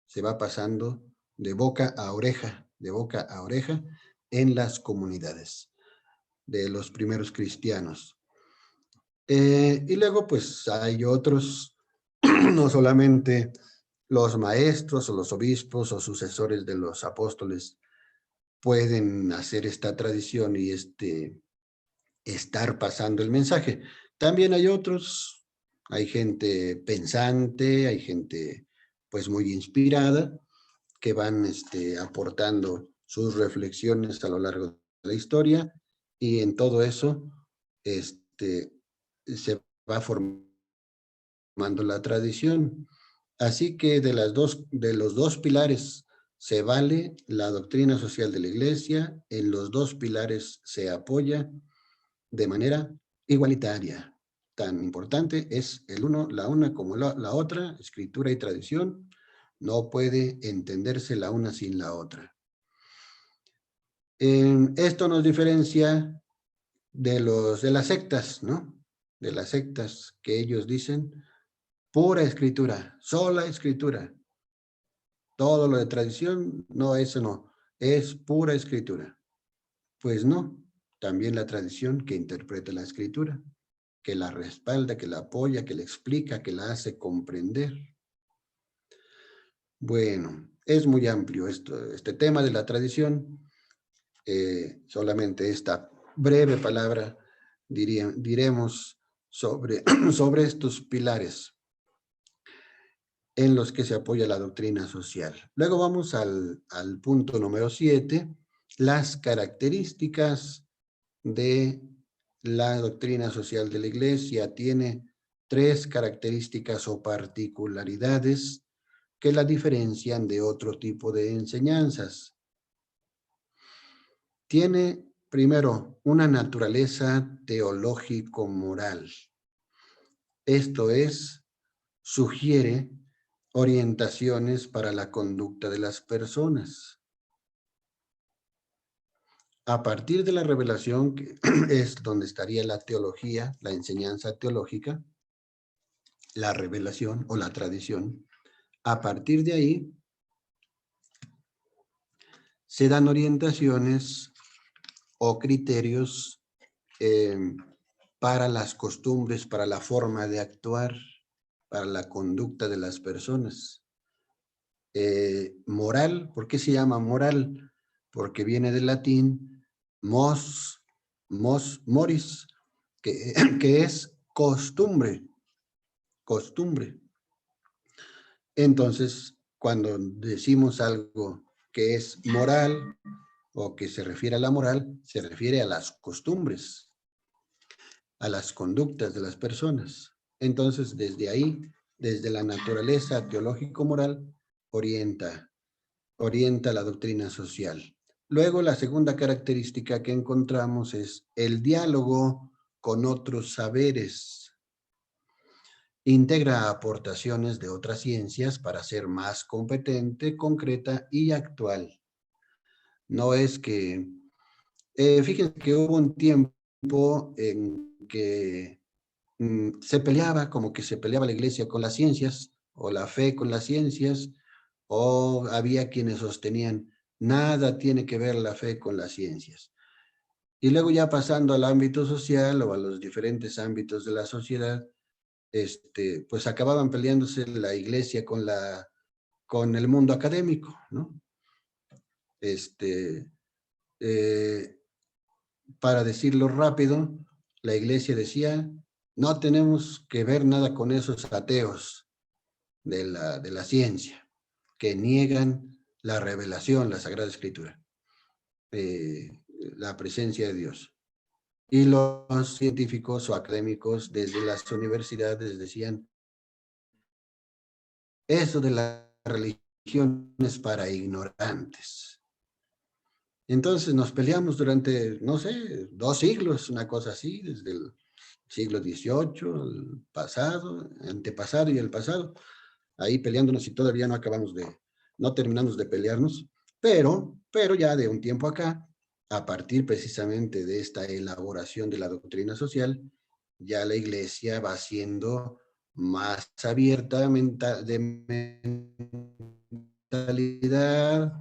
se va pasando de boca a oreja en las comunidades de los primeros cristianos. Y luego pues hay otros, no solamente los maestros o los obispos o sucesores de los apóstoles pueden hacer esta tradición y estar pasando el mensaje. También hay otros, hay gente pensante, hay gente pues muy inspirada que van aportando sus reflexiones a lo largo de la historia y en todo eso se va formando la tradición. Así que de los dos pilares se vale la doctrina social de la iglesia, en los dos pilares se apoya de manera igualitaria. Tan importante es la una como la otra, escritura y tradición, no puede entenderse la una sin la otra. Esto nos diferencia de las sectas, ¿no? De las sectas que ellos dicen, pura escritura, sola escritura. Todo lo de tradición, no, eso no, es pura escritura. Pues no, también la tradición que interpreta la escritura, que la respalda, que la apoya, que la explica, que la hace comprender. Bueno, es muy amplio este tema de la tradición. Solamente esta breve palabra diremos sobre estos pilares en los que se apoya la doctrina social. Luego vamos al punto número 7, las características de la doctrina social de la Iglesia. Tiene 3 características o particularidades que la diferencian de otro tipo de enseñanzas. Tiene, primero, una naturaleza teológico-moral. Esto es, sugiere orientaciones para la conducta de las personas. A partir de la revelación, que es donde estaría la teología, la enseñanza teológica, la revelación o la tradición, a partir de ahí se dan orientaciones o criterios para las costumbres, para la forma de actuar, para la conducta de las personas. Moral, ¿por qué se llama moral? Porque viene del latín moris, que es costumbre, costumbre. Entonces, cuando decimos algo que es moral o que se refiere a la moral, se refiere a las costumbres, a las conductas de las personas. Entonces, desde ahí, desde la naturaleza teológico-moral, orienta la doctrina social. Luego, la segunda característica que encontramos es el diálogo con otros saberes. Integra aportaciones de otras ciencias para ser más competente, concreta y actual. No es que... fíjense que hubo un tiempo en que se peleaba, como que se peleaba la iglesia con las ciencias, o la fe con las ciencias, o había quienes sostenían, nada tiene que ver la fe con las ciencias. Y luego ya pasando al ámbito social o a los diferentes ámbitos de la sociedad, pues acababan peleándose la iglesia con el mundo académico, ¿no? Eh, para decirlo rápido, la iglesia decía, no tenemos que ver nada con esos ateos de la ciencia, que niegan la revelación, la Sagrada Escritura, la presencia de Dios. Y los científicos o académicos desde las universidades decían, eso de la religión es para ignorantes. Entonces nos peleamos durante, no sé, 2 siglos, una cosa así, desde el siglo XVIII, el pasado, antepasado y el pasado, ahí peleándonos y todavía no terminamos de pelearnos, pero ya de un tiempo acá, a partir precisamente de esta elaboración de la doctrina social, ya la iglesia va siendo más abierta de mentalidad,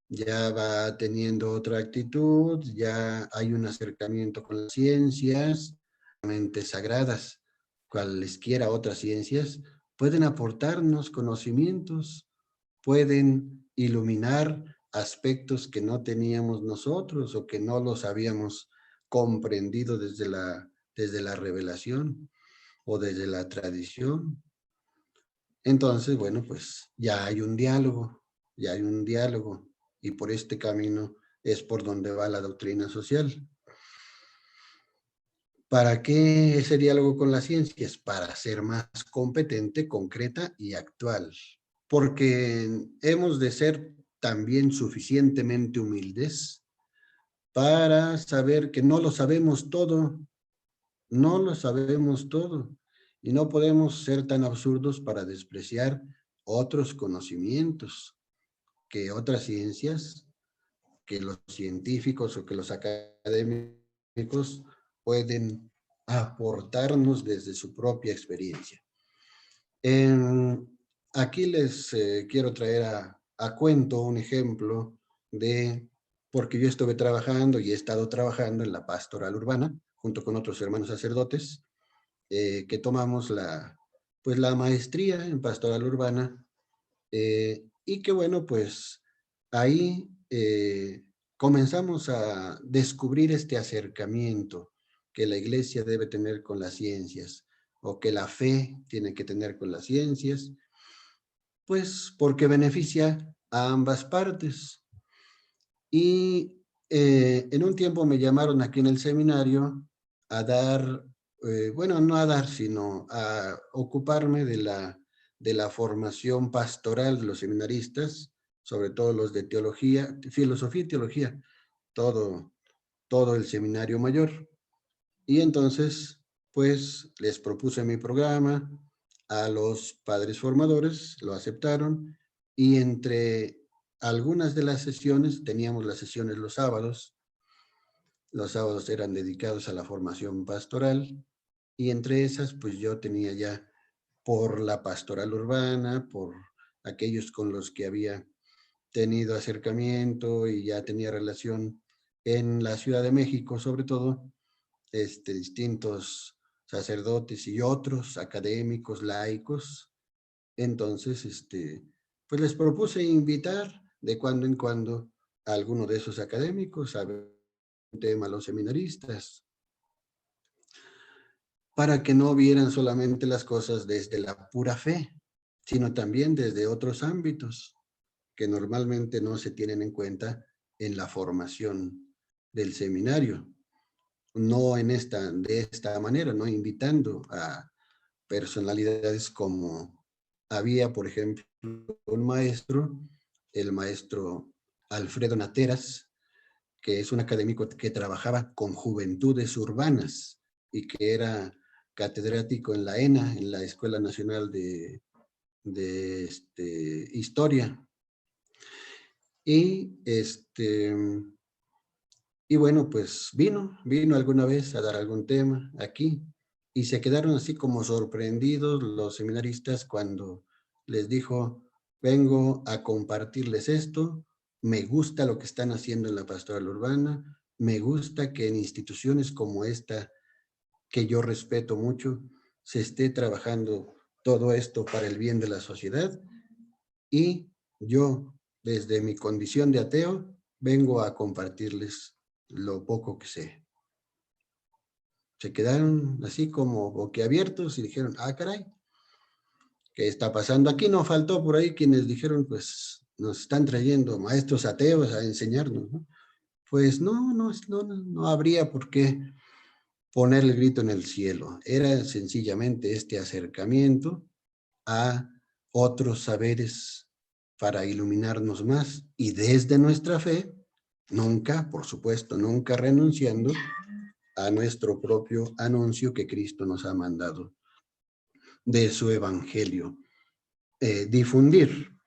ya va teniendo otra actitud, ya hay un acercamiento con las ciencias, mentes sagradas, cualesquiera otras ciencias, pueden aportarnos conocimientos, pueden iluminar aspectos que no teníamos nosotros o que no los habíamos comprendido desde la revelación o desde la tradición. Entonces, bueno, pues ya hay un diálogo, y por este camino es por donde va la doctrina social. ¿Para qué ese diálogo con las ciencias? Para ser más competente, concreta y actual. Porque hemos de ser también suficientemente humildes para saber que no lo sabemos todo, no lo sabemos todo, y no podemos ser tan absurdos para despreciar otros conocimientos que otras ciencias, que los científicos o que los académicos pueden aportarnos desde su propia experiencia. Aquí les quiero traer a cuento un ejemplo porque yo estuve trabajando y he estado trabajando en la pastoral urbana, junto con otros hermanos sacerdotes, que tomamos pues la maestría en pastoral urbana, y que bueno, pues ahí comenzamos a descubrir este acercamiento que la iglesia debe tener con las ciencias, o que la fe tiene que tener con las ciencias, pues porque beneficia a ambas partes. Y en un tiempo me llamaron aquí en el seminario a dar, bueno, no a dar, sino a ocuparme de la formación pastoral de los seminaristas, sobre todo los de teología, filosofía y teología, todo el seminario mayor. Y entonces, pues, les propuse mi programa a los padres formadores, lo aceptaron, y entre algunas de las sesiones, teníamos las sesiones los sábados eran dedicados a la formación pastoral, y entre esas, pues yo tenía ya por la pastoral urbana, por aquellos con los que había tenido acercamiento y ya tenía relación en la Ciudad de México, sobre todo, distintos sacerdotes y otros académicos, laicos. Entonces, pues les propuse invitar de cuando en cuando a alguno de esos académicos a ver un tema a los seminaristas, para que no vieran solamente las cosas desde la pura fe, sino también desde otros ámbitos que normalmente no se tienen en cuenta en la formación del seminario. No de esta manera, no invitando a personalidades como había, por ejemplo, un maestro, el maestro Alfredo Nateras, que es un académico que trabajaba con juventudes urbanas y que era catedrático en la ENA, en la Escuela Nacional de Historia. Y, y bueno, pues vino alguna vez a dar algún tema aquí, y se quedaron así como sorprendidos los seminaristas cuando les dijo: vengo a compartirles esto, me gusta lo que están haciendo en la pastoral urbana, me gusta que en instituciones como esta, que yo respeto mucho, se esté trabajando todo esto para el bien de la sociedad, y yo, desde mi condición de ateo, vengo a compartirles lo poco que sé. Se quedaron así como boquiabiertos y dijeron: ah, caray, ¿qué está pasando aquí? No faltó por ahí quienes dijeron: pues nos están trayendo maestros ateos a enseñarnos, ¿no? Pues no habría por qué poner el grito en el cielo. Era sencillamente este acercamiento a otros saberes para iluminarnos más, y desde nuestra fe, nunca, por supuesto, nunca renunciando a nuestro propio anuncio que Cristo nos ha mandado de su evangelio, difundir.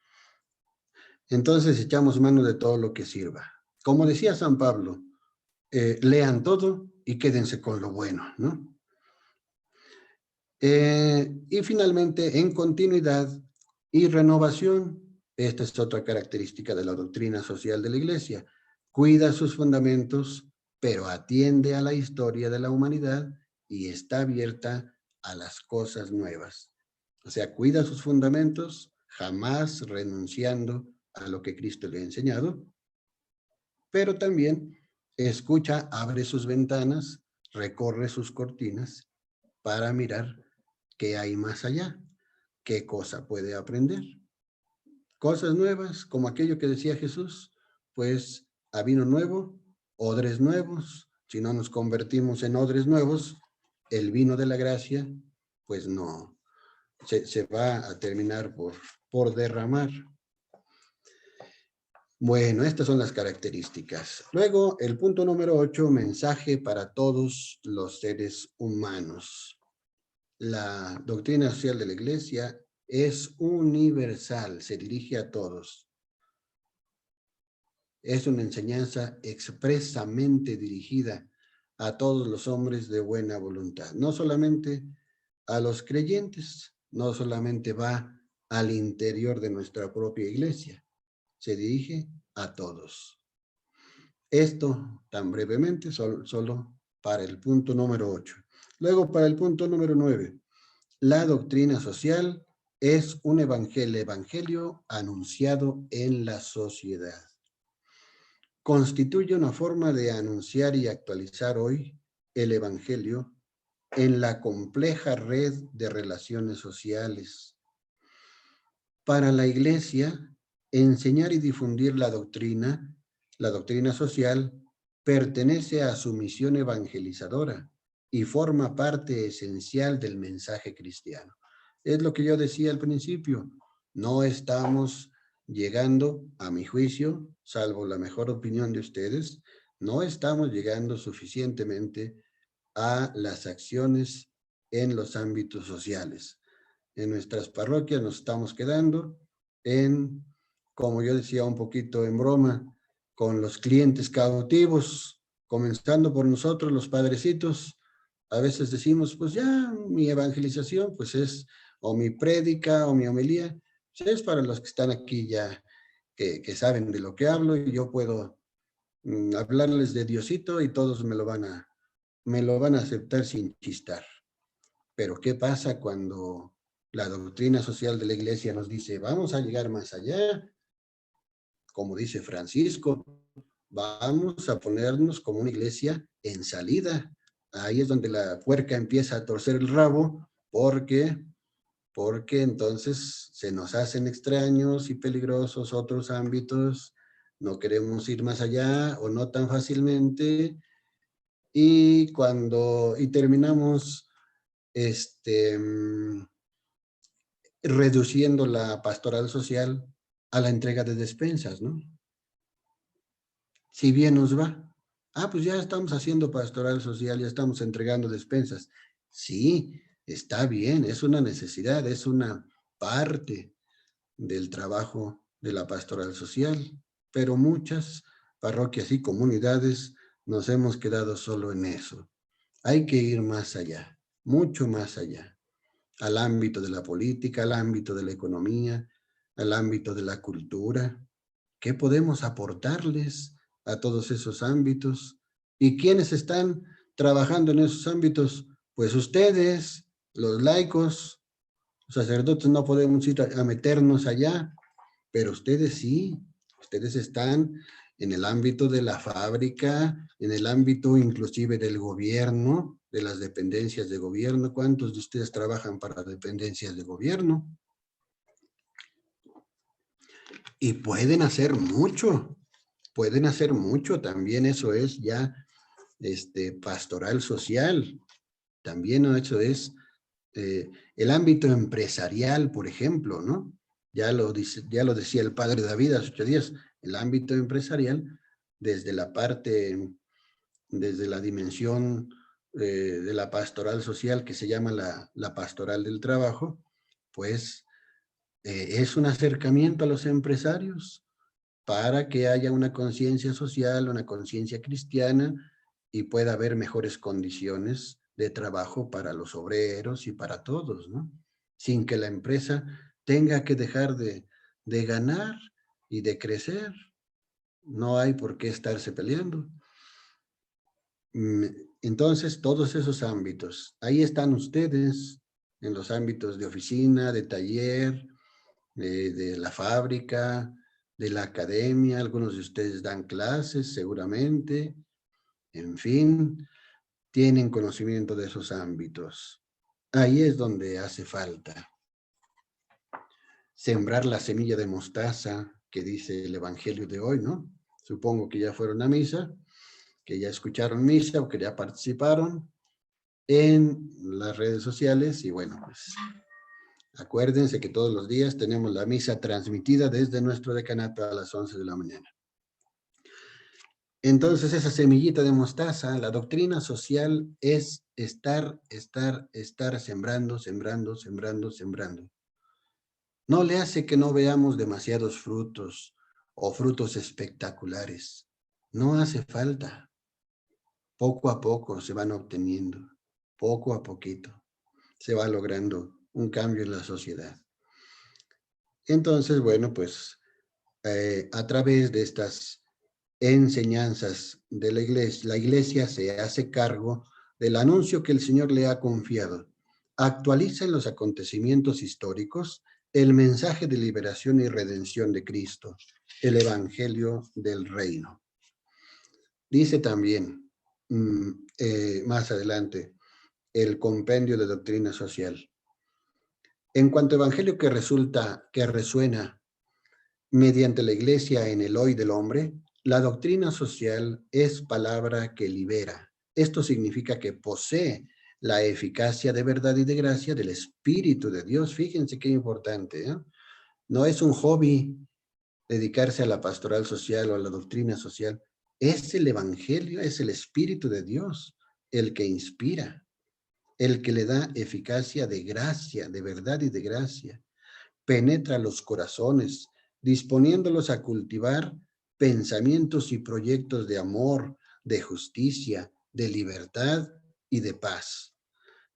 Entonces echamos mano de todo lo que sirva. Como decía San Pablo, lean todo y quédense con lo bueno, ¿no? Y finalmente, en continuidad y renovación, esta es otra característica de la doctrina social de la Iglesia: cuida sus fundamentos, pero atiende a la historia de la humanidad y está abierta a las cosas nuevas. O sea, cuida sus fundamentos, jamás renunciando a lo que Cristo le ha enseñado, pero también escucha, abre sus ventanas, recorre sus cortinas para mirar qué hay más allá, qué cosa puede aprender. Cosas nuevas, como aquello que decía Jesús, pues a vino nuevo, odres nuevos. Si no nos convertimos en odres nuevos, el vino de la gracia, pues no, se va a terminar por derramar. Bueno, estas son las características. Luego, el punto número 8, mensaje para todos los seres humanos. La doctrina social de la Iglesia es universal, se dirige a todos. Es una enseñanza expresamente dirigida a todos los hombres de buena voluntad, no solamente a los creyentes, no solamente va al interior de nuestra propia iglesia, se dirige a todos. Esto tan brevemente, solo para el punto número 8. Luego, para el punto número 9, la doctrina social es un evangelio anunciado en la sociedad. Constituye una forma de anunciar y actualizar hoy el evangelio en la compleja red de relaciones sociales. Para la Iglesia, enseñar y difundir la doctrina social, pertenece a su misión evangelizadora y forma parte esencial del mensaje cristiano. Es lo que yo decía al principio: no estamos llegando, a mi juicio, salvo la mejor opinión de ustedes, no estamos llegando suficientemente a las acciones en los ámbitos sociales. En nuestras parroquias nos estamos quedando en como yo decía un poquito en broma, con los clientes cautivos, comenzando por nosotros, los padrecitos. A veces decimos, pues ya mi evangelización, pues es, o mi prédica, o mi homilía, pues es para los que están aquí ya, que saben de lo que hablo, y yo puedo hablarles de Diosito y todos me lo van a aceptar sin chistar. Pero ¿qué pasa cuando la doctrina social de la iglesia nos dice, vamos a llegar más allá? Como dice Francisco, vamos a ponernos como una iglesia en salida. Ahí es donde la puerca empieza a torcer el rabo, porque entonces se nos hacen extraños y peligrosos otros ámbitos, no queremos ir más allá o no tan fácilmente, y terminamos reduciendo la pastoral social a la entrega de despensas, ¿no? Si bien nos va. Pues ya estamos haciendo pastoral social, ya estamos entregando despensas. Sí, está bien, es una necesidad, es una parte del trabajo de la pastoral social, pero muchas parroquias y comunidades nos hemos quedado solo en eso. Hay que ir más allá, mucho más allá, al ámbito de la política, al ámbito de la economía, al ámbito de la cultura. ¿Qué podemos aportarles a todos esos ámbitos? ¿Y quiénes están trabajando en esos ámbitos? Pues ustedes, los laicos, los sacerdotes no podemos ir a meternos allá, pero ustedes sí, ustedes están en el ámbito de la fábrica, en el ámbito inclusive del gobierno, de las dependencias de gobierno. ¿Cuántos de ustedes trabajan para dependencias de gobierno? Y pueden hacer mucho también. Eso es ya pastoral social. También eso es el ámbito empresarial, por ejemplo, ¿no? Ya lo decía el padre David hace 8 días, el ámbito empresarial desde la parte, desde la dimensión de la pastoral social que se llama la pastoral del trabajo, pues es un acercamiento a los empresarios para que haya una conciencia social, una conciencia cristiana y pueda haber mejores condiciones de trabajo para los obreros y para todos, ¿no? Sin que la empresa tenga que dejar de ganar y de crecer. No hay por qué estarse peleando. Entonces, todos esos ámbitos, ahí están ustedes, en los ámbitos de oficina, de taller, de la fábrica, de la academia. Algunos de ustedes dan clases seguramente. En fin, tienen conocimiento de esos ámbitos. Ahí es donde hace falta sembrar la semilla de mostaza que dice el Evangelio de hoy, ¿no? Supongo que ya fueron a misa, que ya escucharon misa o que ya participaron en las redes sociales y bueno, pues acuérdense que todos los días tenemos la misa transmitida desde nuestro decanato a las 11 de la mañana. Entonces, esa semillita de mostaza, la doctrina social es estar sembrando, sembrando, sembrando, sembrando. No le hace que no veamos demasiados frutos o frutos espectaculares. No hace falta. Poco a poco se van obteniendo, poco a poquito se va logrando un cambio en la sociedad. Entonces, bueno, pues a través de estas enseñanzas de la iglesia se hace cargo del anuncio que el Señor le ha confiado. Actualiza en los acontecimientos históricos el mensaje de liberación y redención de Cristo, el Evangelio del Reino. Dice también más adelante el compendio de doctrina social. En cuanto a evangelio que resuena mediante la iglesia en el hoy del hombre, la doctrina social es palabra que libera. Esto significa que posee la eficacia de verdad y de gracia del Espíritu de Dios. Fíjense qué importante, ¿eh? No es un hobby dedicarse a la pastoral social o a la doctrina social. Es el evangelio, es el Espíritu de Dios el que inspira, el que le da eficacia de gracia, de verdad y de gracia. Penetra los corazones, disponiéndolos a cultivar pensamientos y proyectos de amor, de justicia, de libertad y de paz.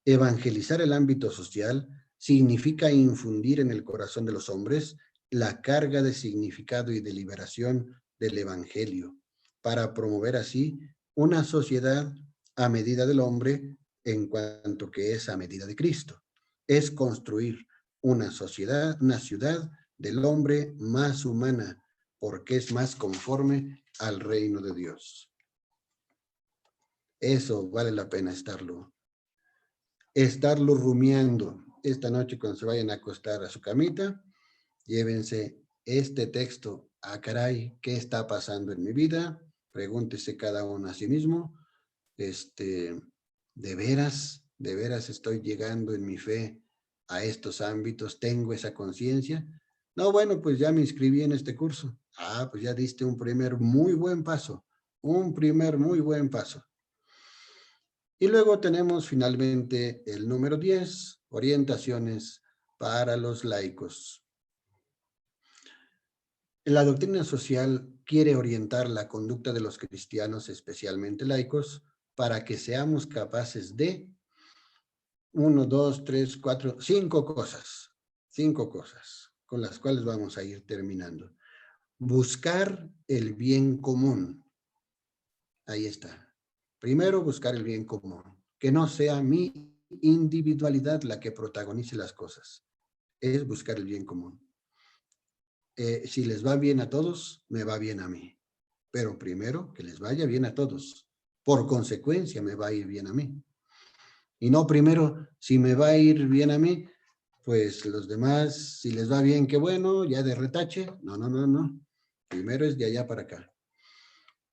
Evangelizar el ámbito social significa infundir en el corazón de los hombres la carga de significado y de liberación del Evangelio, para promover así una sociedad a medida del hombre en cuanto que es a medida de Cristo. Es construir una sociedad, una ciudad del hombre más humana, porque es más conforme al reino de Dios. Eso vale la pena estarlo rumiando. Esta noche cuando se vayan a acostar a su camita, llévense este texto. Ah, caray, ¿qué está pasando en mi vida? Pregúntese cada uno a sí mismo. ¿De veras estoy llegando en mi fe a estos ámbitos? ¿Tengo esa conciencia? No, bueno, pues ya me inscribí en este curso. Ah, pues ya diste un primer muy buen paso. Un primer muy buen paso. Y luego tenemos finalmente el número 10, orientaciones para los laicos. La doctrina social quiere orientar la conducta de los cristianos, especialmente laicos, para que seamos capaces de 1, 2, 3, 4, 5 cosas. 5 cosas con las cuales vamos a ir terminando. Buscar el bien común. Ahí está. Primero, buscar el bien común. Que no sea mi individualidad la que protagonice las cosas. Es buscar el bien común. Si les va bien a todos, me va bien a mí. Pero primero, que les vaya bien a todos. Por consecuencia, me va a ir bien a mí. Y no primero, si me va a ir bien a mí, pues los demás, si les va bien, qué bueno, ya de retache. No. Primero es de allá para acá.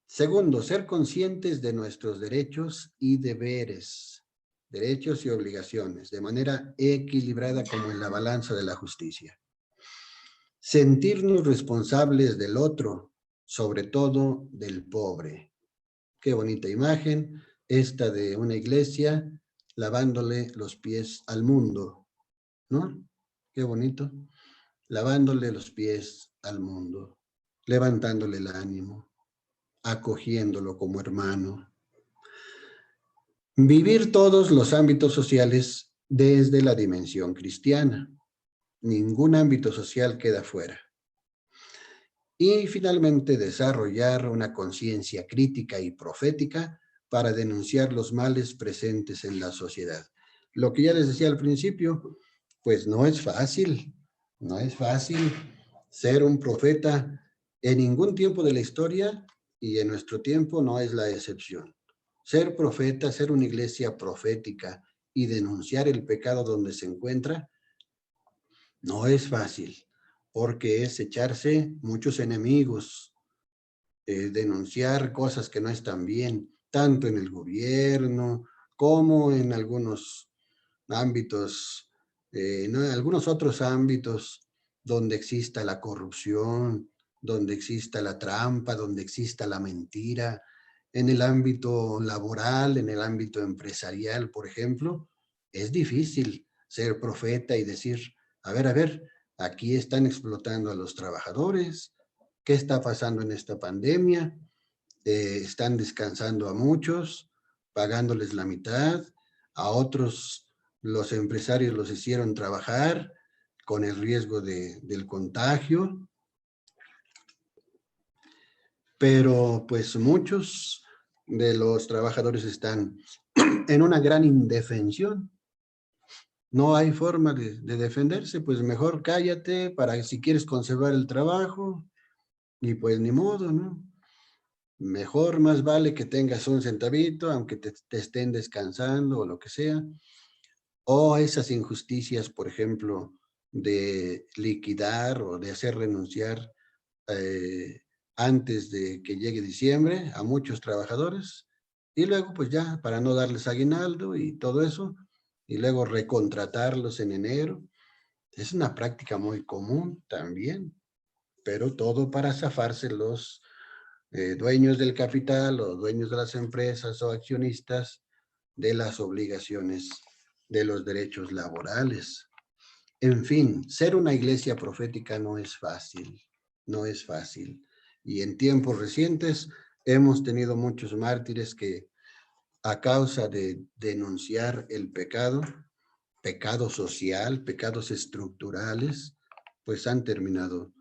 Segundo, ser conscientes de nuestros derechos y deberes, derechos y obligaciones, de manera equilibrada como en la balanza de la justicia. Sentirnos responsables del otro, sobre todo del pobre. Qué bonita imagen, esta de una iglesia lavándole los pies al mundo, ¿no? Qué bonito. Lavándole los pies al mundo, levantándole el ánimo, acogiéndolo como hermano. Vivir todos los ámbitos sociales desde la dimensión cristiana. Ningún ámbito social queda fuera. Y finalmente desarrollar una conciencia crítica y profética para denunciar los males presentes en la sociedad. Lo que ya les decía al principio, pues no es fácil ser un profeta en ningún tiempo de la historia y en nuestro tiempo no es la excepción. Ser profeta, ser una iglesia profética y denunciar el pecado donde se encuentra, no es fácil, porque es echarse muchos enemigos, denunciar cosas que no están bien, tanto en el gobierno como en algunos ámbitos, ¿no? Algunos otros ámbitos donde exista la corrupción, donde exista la trampa, donde exista la mentira, en el ámbito laboral, en el ámbito empresarial, por ejemplo, es difícil ser profeta y decir, a ver, aquí están explotando a los trabajadores, ¿qué está pasando en esta pandemia? Están descansando a muchos, pagándoles la mitad, a otros los empresarios los hicieron trabajar con el riesgo del contagio, pero pues muchos de los trabajadores están en una gran indefensión. No hay forma de defenderse, pues mejor cállate para si quieres conservar el trabajo y pues ni modo, ¿no? Mejor, más vale que tengas un centavito, aunque te estén descansando o lo que sea. O esas injusticias, por ejemplo, de liquidar o de hacer renunciar antes de que llegue diciembre a muchos trabajadores. Y luego, pues ya, para no darles aguinaldo y todo eso, y luego recontratarlos en enero. Es una práctica muy común también, pero todo para zafarse los dueños del capital o dueños de las empresas o accionistas de las obligaciones de los derechos laborales. En fin, ser una iglesia profética no es fácil. no es fácil. Y en tiempos recientes hemos tenido muchos mártires que a causa de denunciar el pecado, pecado social, pecados estructurales, pues han terminado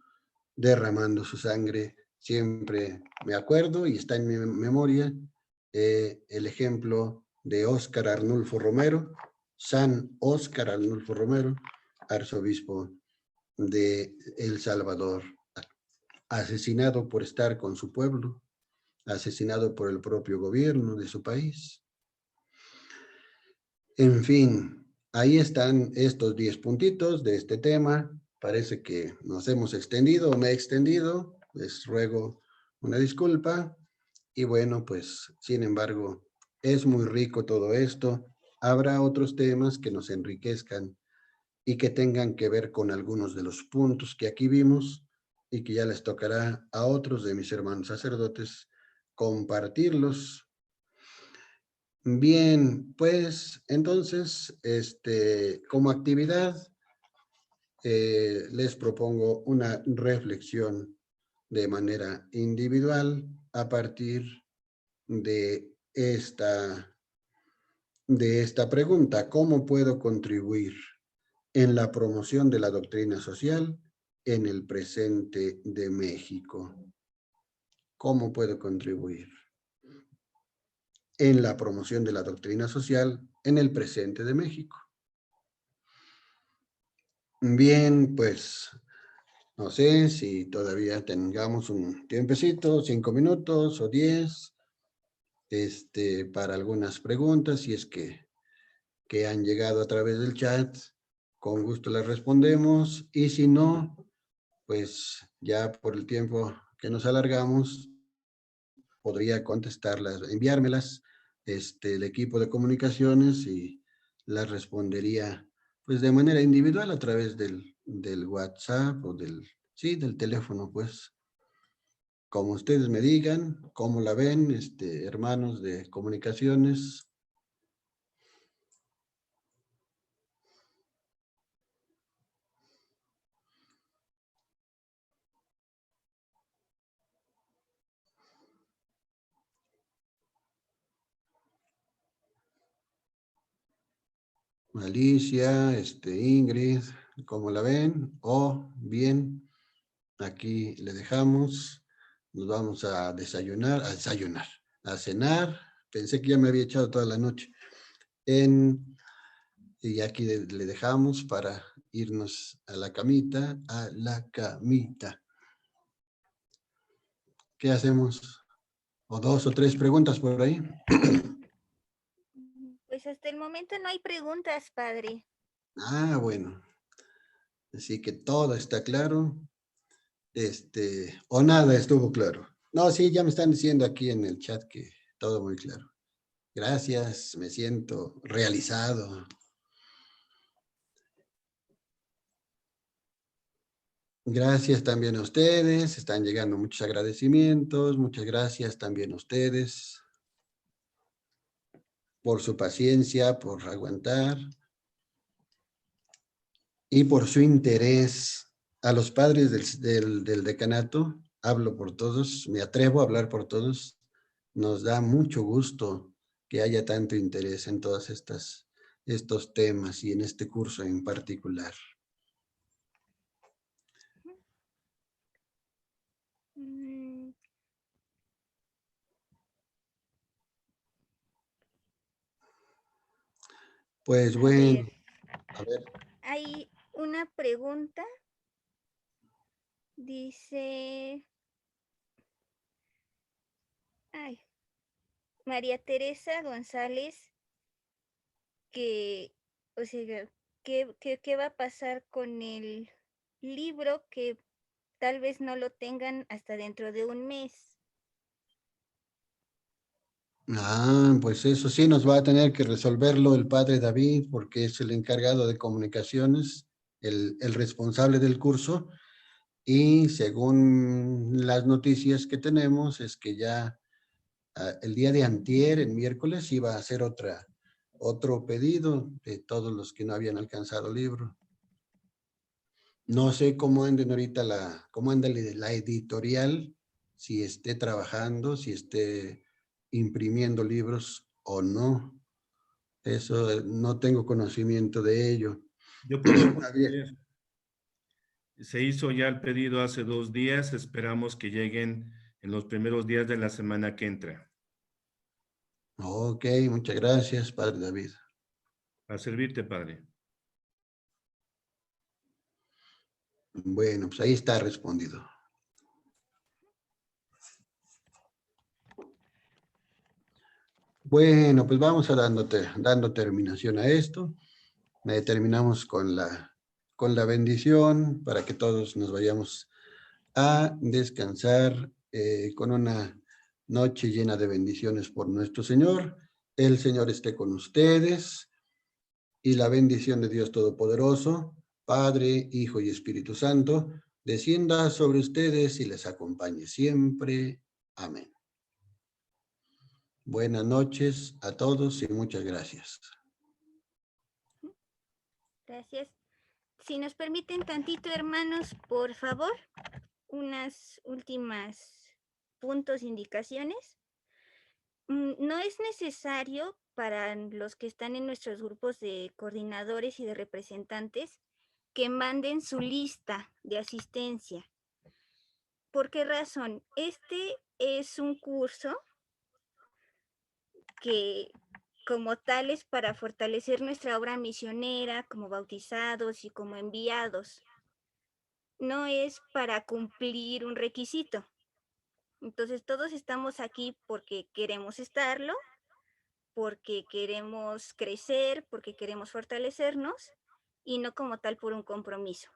derramando su sangre. Siempre me acuerdo y está en mi memoria el ejemplo de Óscar Arnulfo Romero, San Óscar Arnulfo Romero, arzobispo de El Salvador, asesinado por estar con su pueblo, asesinado por el propio gobierno de su país. En fin, ahí están estos 10 puntitos de este tema. Parece que nos hemos extendido o me he extendido. Les ruego una disculpa. Y bueno, pues, sin embargo, es muy rico todo esto. Habrá otros temas que nos enriquezcan y que tengan que ver con algunos de los puntos que aquí vimos y que ya les tocará a otros de mis hermanos sacerdotes compartirlos. Bien, pues entonces, como actividad, les propongo una reflexión de manera individual a partir de esta pregunta: ¿cómo puedo contribuir en la promoción de la doctrina social en el presente de México? ¿Cómo puedo contribuir en la promoción de la doctrina social en el presente de México? Bien, pues no sé si todavía tengamos un tiempecito, 5 minutos o 10, para algunas preguntas, si es que han llegado a través del chat, con gusto les respondemos, y si no, pues ya por el tiempo que nos alargamos, podría contestarlas, enviármelas, el equipo de comunicaciones, y las respondería pues de manera individual a través del WhatsApp o del teléfono, pues, como ustedes me digan, cómo la ven, hermanos de comunicaciones. Alicia, Ingrid, ¿cómo la ven? O bien, aquí le dejamos, nos vamos a desayunar, a cenar. Pensé que ya me había echado toda la noche. Y aquí le dejamos para irnos a la camita, ¿Qué hacemos? ¿O 2 o 3 preguntas por ahí? Pues hasta el momento no hay preguntas, padre. Ah, bueno. Así que todo está claro. O nada estuvo claro. No, sí, ya me están diciendo aquí en el chat que todo muy claro. Gracias, me siento realizado. Gracias también a ustedes, están llegando muchos agradecimientos, muchas gracias también a ustedes por su paciencia, por aguantar y por su interés. A los padres del decanato, hablo por todos, me atrevo a hablar por todos, nos da mucho gusto que haya tanto interés en todos estos temas y en este curso en particular. Pues bueno, a ver. Hay una pregunta. Dice, María Teresa González, que, o sea, ¿qué va a pasar con el libro que tal vez no lo tengan hasta dentro de un mes? Pues eso sí nos va a tener que resolverlo el padre David, porque es el encargado de comunicaciones, el responsable del curso, y según las noticias que tenemos es que ya el día de antier, el miércoles, iba a hacer otro pedido de todos los que no habían alcanzado libro. No sé cómo anden ahorita cómo anda la editorial, si esté trabajando, si esté imprimiendo libros o no. Eso no tengo conocimiento de ello. Yo puedo Había- responder. Se hizo ya el pedido hace 2 días. Esperamos que lleguen en los primeros días de la semana que entra. Ok, muchas gracias, Padre David. Para servirte, padre. Bueno, pues ahí está respondido. Bueno, pues vamos a dando terminación a esto. Terminamos con la bendición para que todos nos vayamos a descansar con una noche llena de bendiciones por nuestro Señor. El Señor esté con ustedes y la bendición de Dios Todopoderoso, Padre, Hijo y Espíritu Santo, descienda sobre ustedes y les acompañe siempre. Amén. Buenas noches a todos y muchas gracias. Gracias. Si nos permiten tantito, hermanos, por favor, unas últimas puntos, indicaciones. No es necesario para los que están en nuestros grupos de coordinadores y de representantes que manden su lista de asistencia. ¿Por qué razón? Este es un curso que como tal es para fortalecer nuestra obra misionera como bautizados y como enviados. No es para cumplir un requisito. Entonces todos estamos aquí porque queremos estarlo, porque queremos crecer, porque queremos fortalecernos y no como tal por un compromiso.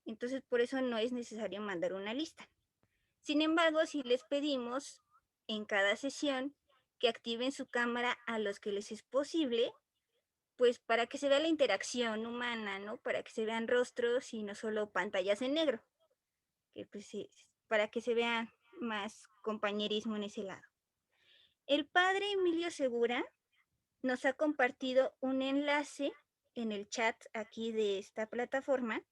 Entonces por eso no es necesario mandar una lista. Sin embargo, si les pedimos en cada sesión que activen su cámara a los que les es posible, pues para que se vea la interacción humana, ¿no? Para que se vean rostros y no solo pantallas en negro, que pues para que se vea más compañerismo en ese lado. El padre Emilio Segura nos ha compartido un enlace en el chat aquí de esta plataforma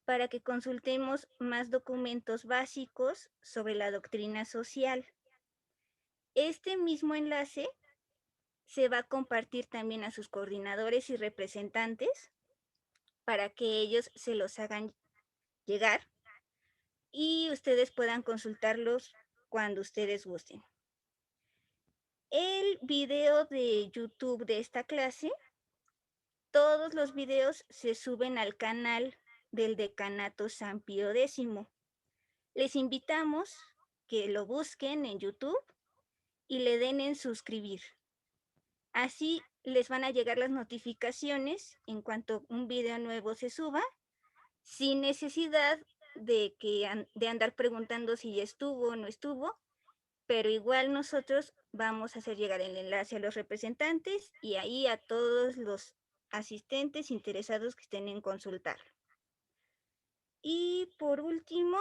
para que consultemos más documentos básicos sobre la doctrina social. Este mismo enlace se va a compartir también a sus coordinadores y representantes para que ellos se los hagan llegar y ustedes puedan consultarlos cuando ustedes gusten. El video de YouTube de esta clase, todos los videos se suben al canal del Decanato San Pío X. Les invitamos que lo busquen en YouTube y le den en suscribir. Así les van a llegar las notificaciones en cuanto un video nuevo se suba, sin necesidad de andar preguntando si ya estuvo o no estuvo, pero igual nosotros vamos a hacer llegar el enlace a los representantes y ahí a todos los asistentes interesados que estén en consultar. Y por último,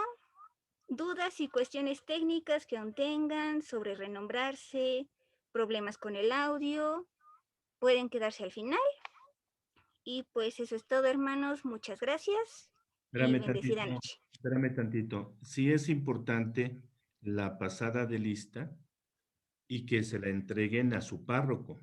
dudas y cuestiones técnicas que aún tengan sobre renombrarse, problemas con el audio, pueden quedarse al final. Y pues eso es todo, hermanos. Muchas gracias y bendecida noche. Espérame tantito. Sí es importante la pasada de lista y que se la entreguen a su párroco.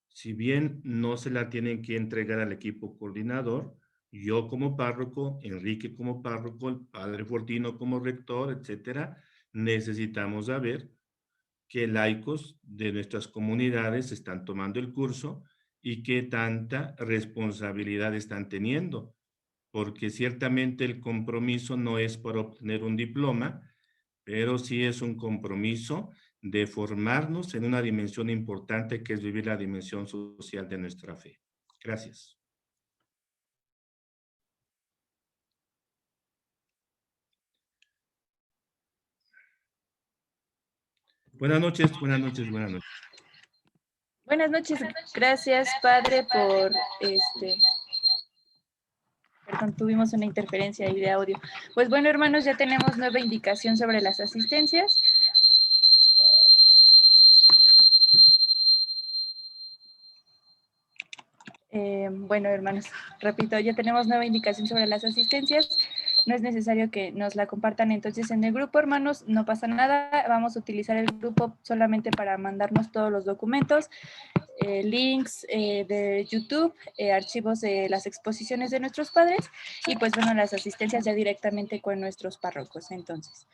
Si bien no se la tienen que entregar al equipo coordinador, yo como párroco, Enrique como párroco, el padre Fortino como rector, etcétera, necesitamos saber qué laicos de nuestras comunidades están tomando el curso y qué tanta responsabilidad están teniendo, porque ciertamente el compromiso no es para obtener un diploma, pero sí es un compromiso de formarnos en una dimensión importante que es vivir la dimensión social de nuestra fe. Gracias. Buenas noches, buenas noches, buenas noches. Buenas noches, gracias padre por perdón, tuvimos una interferencia ahí de audio. Pues bueno, hermanos, ya tenemos nueva indicación sobre las asistencias. Bueno, hermanos, repito, ya tenemos nueva indicación sobre las asistencias. No es necesario que nos la compartan entonces en el grupo, hermanos, no pasa nada. Vamos a utilizar el grupo solamente para mandarnos todos los documentos, links de YouTube, archivos de las exposiciones de nuestros padres y pues bueno, las asistencias ya directamente con nuestros párrocos. Entonces,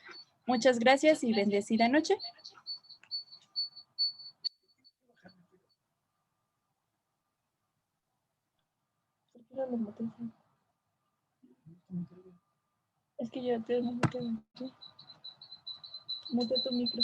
muchas gracias y bendecida noche. Es que yo te mute tu micro.